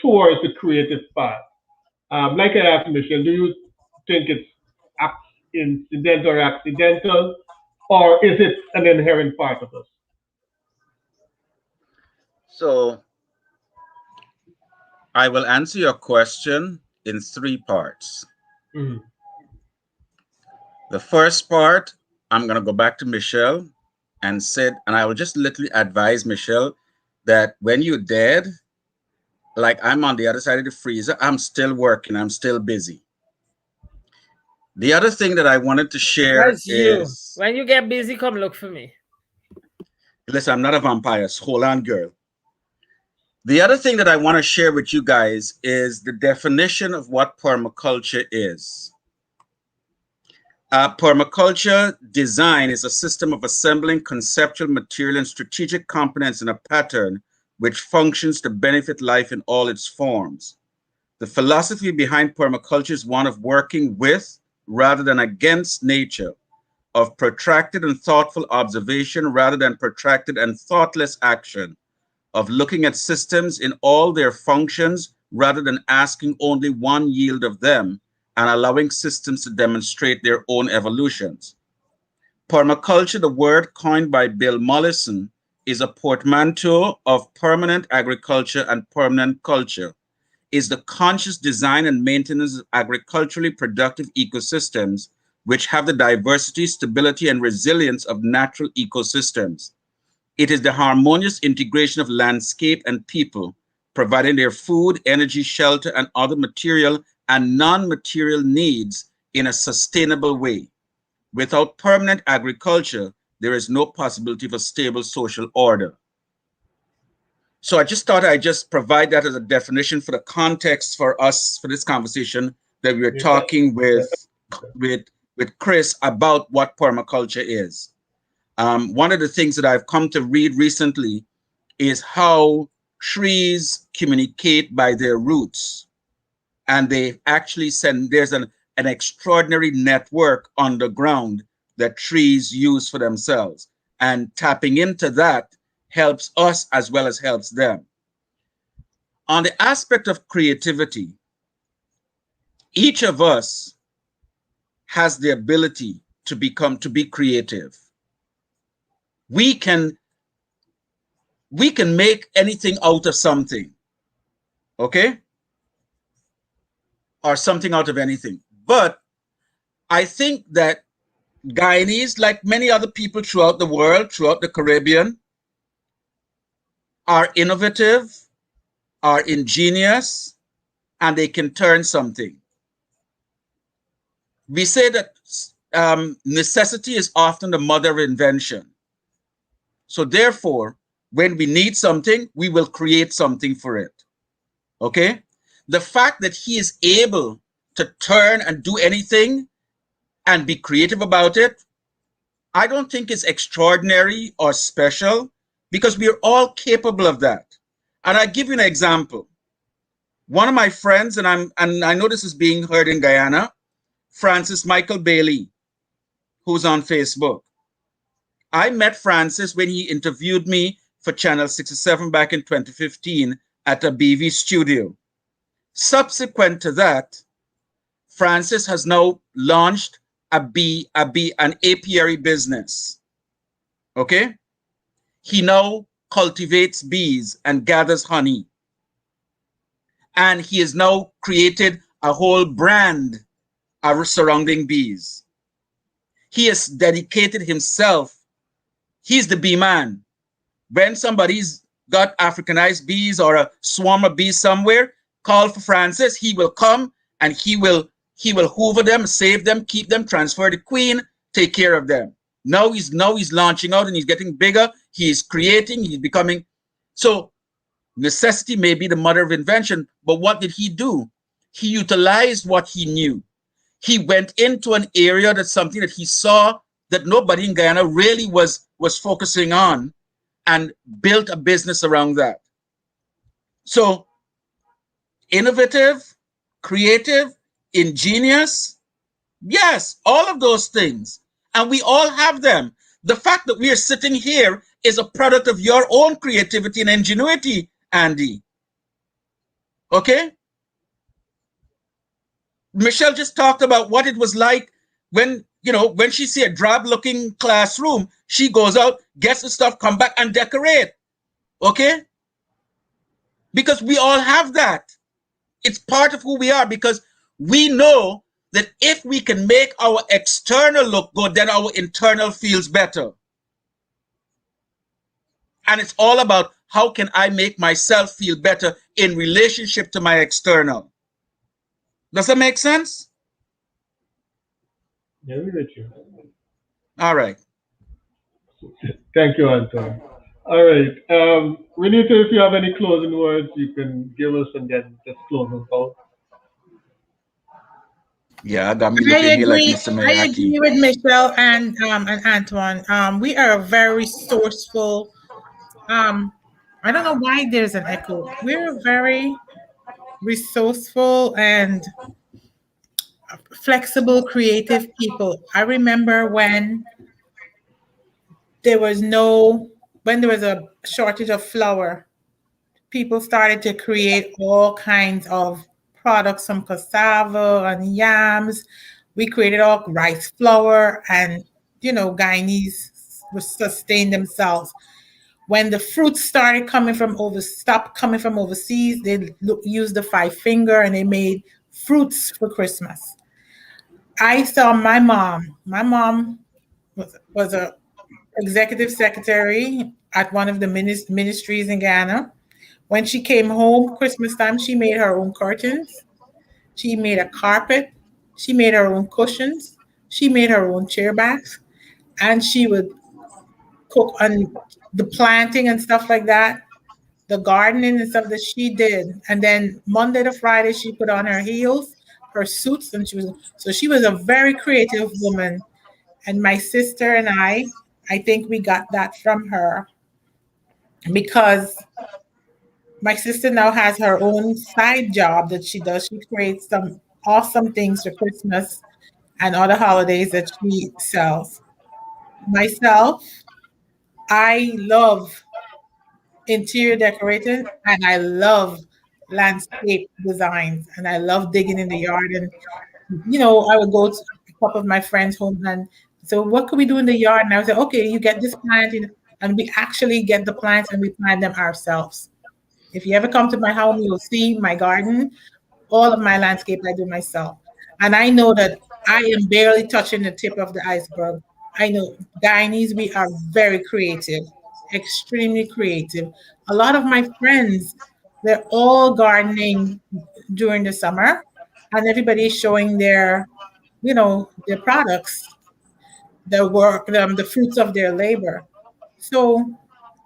towards the creative part. Like I asked Michelle, do you think it's incidental or accidental, or is it an inherent part of us? So I will answer your question in three parts. Mm. The first part, I'm going to go back to Michelle and I will just literally advise Michelle that when you're dead, like I'm on the other side of the freezer, I'm still working, I'm still busy. The other thing that I wanted to share That's you. is, When you get busy, come look for me. listen, I'm not a vampire, so hold on, girl. The other thing that I want to share with you guys is the definition of what permaculture is. Permaculture design is a system of assembling conceptual material and strategic components in a pattern which functions to benefit life in all its forms. The philosophy behind permaculture is one of working with rather than against nature, of protracted and thoughtful observation rather than protracted and thoughtless action, of looking at systems in all their functions rather than asking only one yield of them, and allowing systems to demonstrate their own evolutions. Permaculture, the word coined by Bill Mollison, is a portmanteau of permanent agriculture and permanent culture, is the conscious design and maintenance of agriculturally productive ecosystems which have the diversity, stability, and resilience of natural ecosystems. It is the harmonious integration of landscape and people, providing their food, energy, shelter, and other material and non-material needs in a sustainable way. Without permanent agriculture, there is no possibility of a stable social order. So I just thought I'd just provide that as a definition for the context for us for this conversation that we were Yeah, talking yeah, with Chris about what permaculture is. One of the things that I've come to read recently is how trees communicate by their roots. And they actually there's an extraordinary network underground that trees use for themselves. And tapping into that helps us as well as helps them. On the aspect of creativity, each of us has the ability to be creative. We can make anything out of something, okay? Or something out of anything. But I think that Guyanese, like many other people throughout the world, throughout the Caribbean, are innovative, are ingenious, and they can turn something. We say that necessity is often the mother of invention. So therefore, when we need something, we will create something for it. Okay? The fact that he is able to turn and do anything and be creative about it, I don't think it's extraordinary or special, because we are all capable of that. And I give you an example. One of my friends, and I know this is being heard in Guyana, Francis Michael Bailey, who's on Facebook. I met Francis when he interviewed me for Channel 67 back in 2015 at a BV studio. Subsequent to that, Francis has now launched an apiary business. Okay? He now cultivates bees and gathers honey. And he has now created a whole brand surrounding bees. He has dedicated himself. He's the bee man. When somebody's got Africanized bees or a swarm of bees somewhere, call for Francis. He will come and he will hoover them, save them, keep them, transfer the queen, take care of them. Now he's launching out and he's getting bigger. He's creating, he's becoming. So necessity may be the mother of invention, but what did he do? He utilized what he knew. He went into an area that's something that he saw that nobody in Guyana really was focusing on, and built a business around that. So innovative, creative, ingenious, yes, all of those things. And we all have them. The fact that we are sitting here is a product of your own creativity and ingenuity, Andy. Okay? Michelle just talked about what it was like when she see a drab-looking classroom, she goes out, gets the stuff, come back and decorate. Okay? Because we all have that. It's part of who we are, because we know that if we can make our external look good, then our internal feels better. And it's all about how can I make myself feel better in relationship to my external. Does that make sense? Yeah, we get you. All right. Thank you, Anton. All right. Renita, if you have any closing words, you can give us and then just close us out. Yeah, I got me I looking here like agree. Mr. I Miyaki. agree with Michelle and Antoine. We are a very resourceful. I don't know why there's an echo. We're very resourceful and flexible, creative people. I remember when there was a shortage of flour, people started to create all kinds of products from cassava and yams. We created all rice flour, and Guyanese would sustain themselves. When the fruits stopped coming from overseas, they used the 5 finger and they made fruits for Christmas. I saw my mom. My mom was a executive secretary at one of the ministries in Ghana. When she came home Christmas time, she made her own curtains. She made a carpet. She made her own cushions. She made her own chair backs. And she would cook on the planting and stuff like that, the gardening and stuff that she did. And then Monday to Friday, she put on her heels, her suits, and she was a very creative woman. And my sister and I think we got that from her, because my sister now has her own side job that she does. She creates some awesome things for Christmas and other holidays that she sells. Myself, I love interior decorating and I love landscape designs and I love digging in the yard. And I would go to a couple of my friends' home and so what could we do in the yard? And I would say, okay, you get this plant, and we actually get the plants and we plant them ourselves. If you ever come to my home, you'll see my garden. All of my landscape I do myself. And I know that I am barely touching the tip of the iceberg. I know Guyanese, we are very creative, extremely creative. A lot of my friends, they're all gardening during the summer, and everybody's showing their products, the work, the fruits of their labor. So,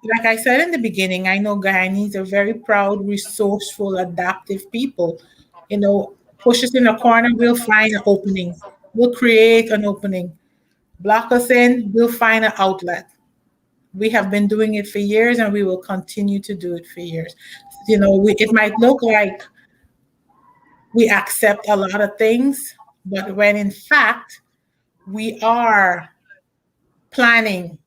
like I said in the beginning, I know Guyanese are very proud, resourceful, adaptive people. Push us in a corner, we'll find an opening. We'll create an opening. Block us in, we'll find an outlet. We have been doing it for years and we will continue to do it for years. It might look like we accept a lot of things, but when in fact we are planning,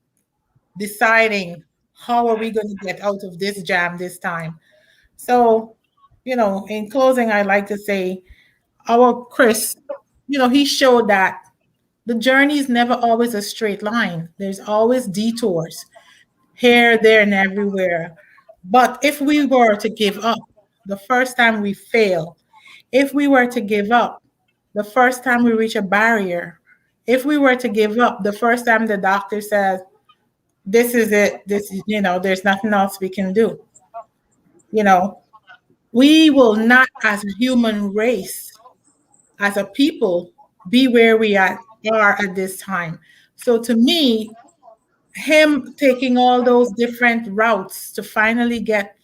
deciding how are we going to get out of this jam this time. So, in closing, I'd like to say our Chris, he showed that the journey is never always a straight line. There's always detours here, there, and everywhere. But if we were to give up the first time we fail, if we were to give up the first time we reach a barrier, if we were to give up the first time the doctor says, this is it, there's nothing else we can do, we will not, as a human race, as a people, be where we are at this time. So to me, him taking all those different routes to finally get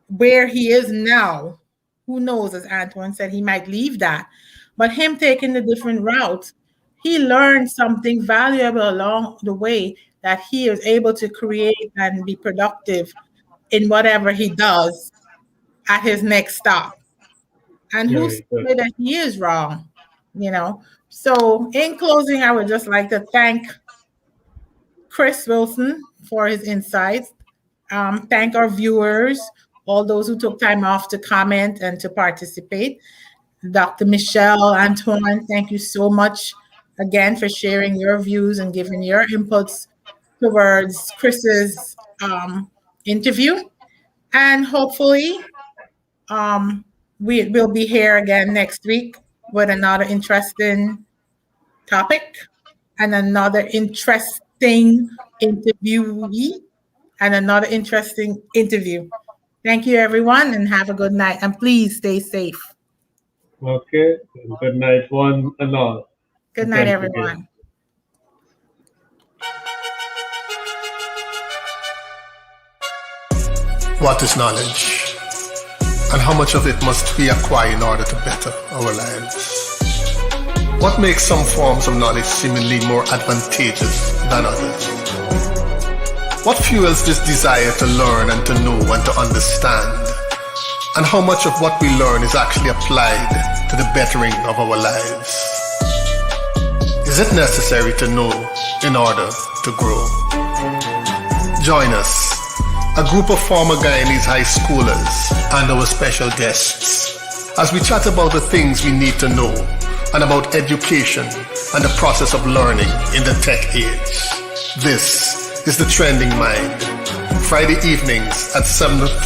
where he is now, who knows, as Antoine said, he might leave that, but him taking the different routes, he learned something valuable along the way that he is able to create and be productive in whatever he does at his next stop. And who's to say that he is wrong, So in closing, I would just like to thank Chris Wilson for his insights. Thank our viewers, all those who took time off to comment and to participate. Dr. Michelle, Antoine, thank you so much again for sharing your views and giving your inputs towards Chris's interview. And hopefully we will be here again next week with another interesting topic and another interesting interviewee and another interesting interview. Thank you, everyone, and have a good night. And please stay safe. Okay. Good night, one and all. Good night, everyone. What is knowledge? And how much of it must we acquire in order to better our lives? What makes some forms of knowledge seemingly more advantageous than others? What fuels this desire to learn and to know and to understand? And how much of what we learn is actually applied to the bettering of our lives? Is it necessary to know in order to grow? Join us, a group of former Guyanese high schoolers and our special guests, as we chat about the things we need to know and about education and the process of learning in the tech age. This is The Trending Mind, Friday evenings at 7:30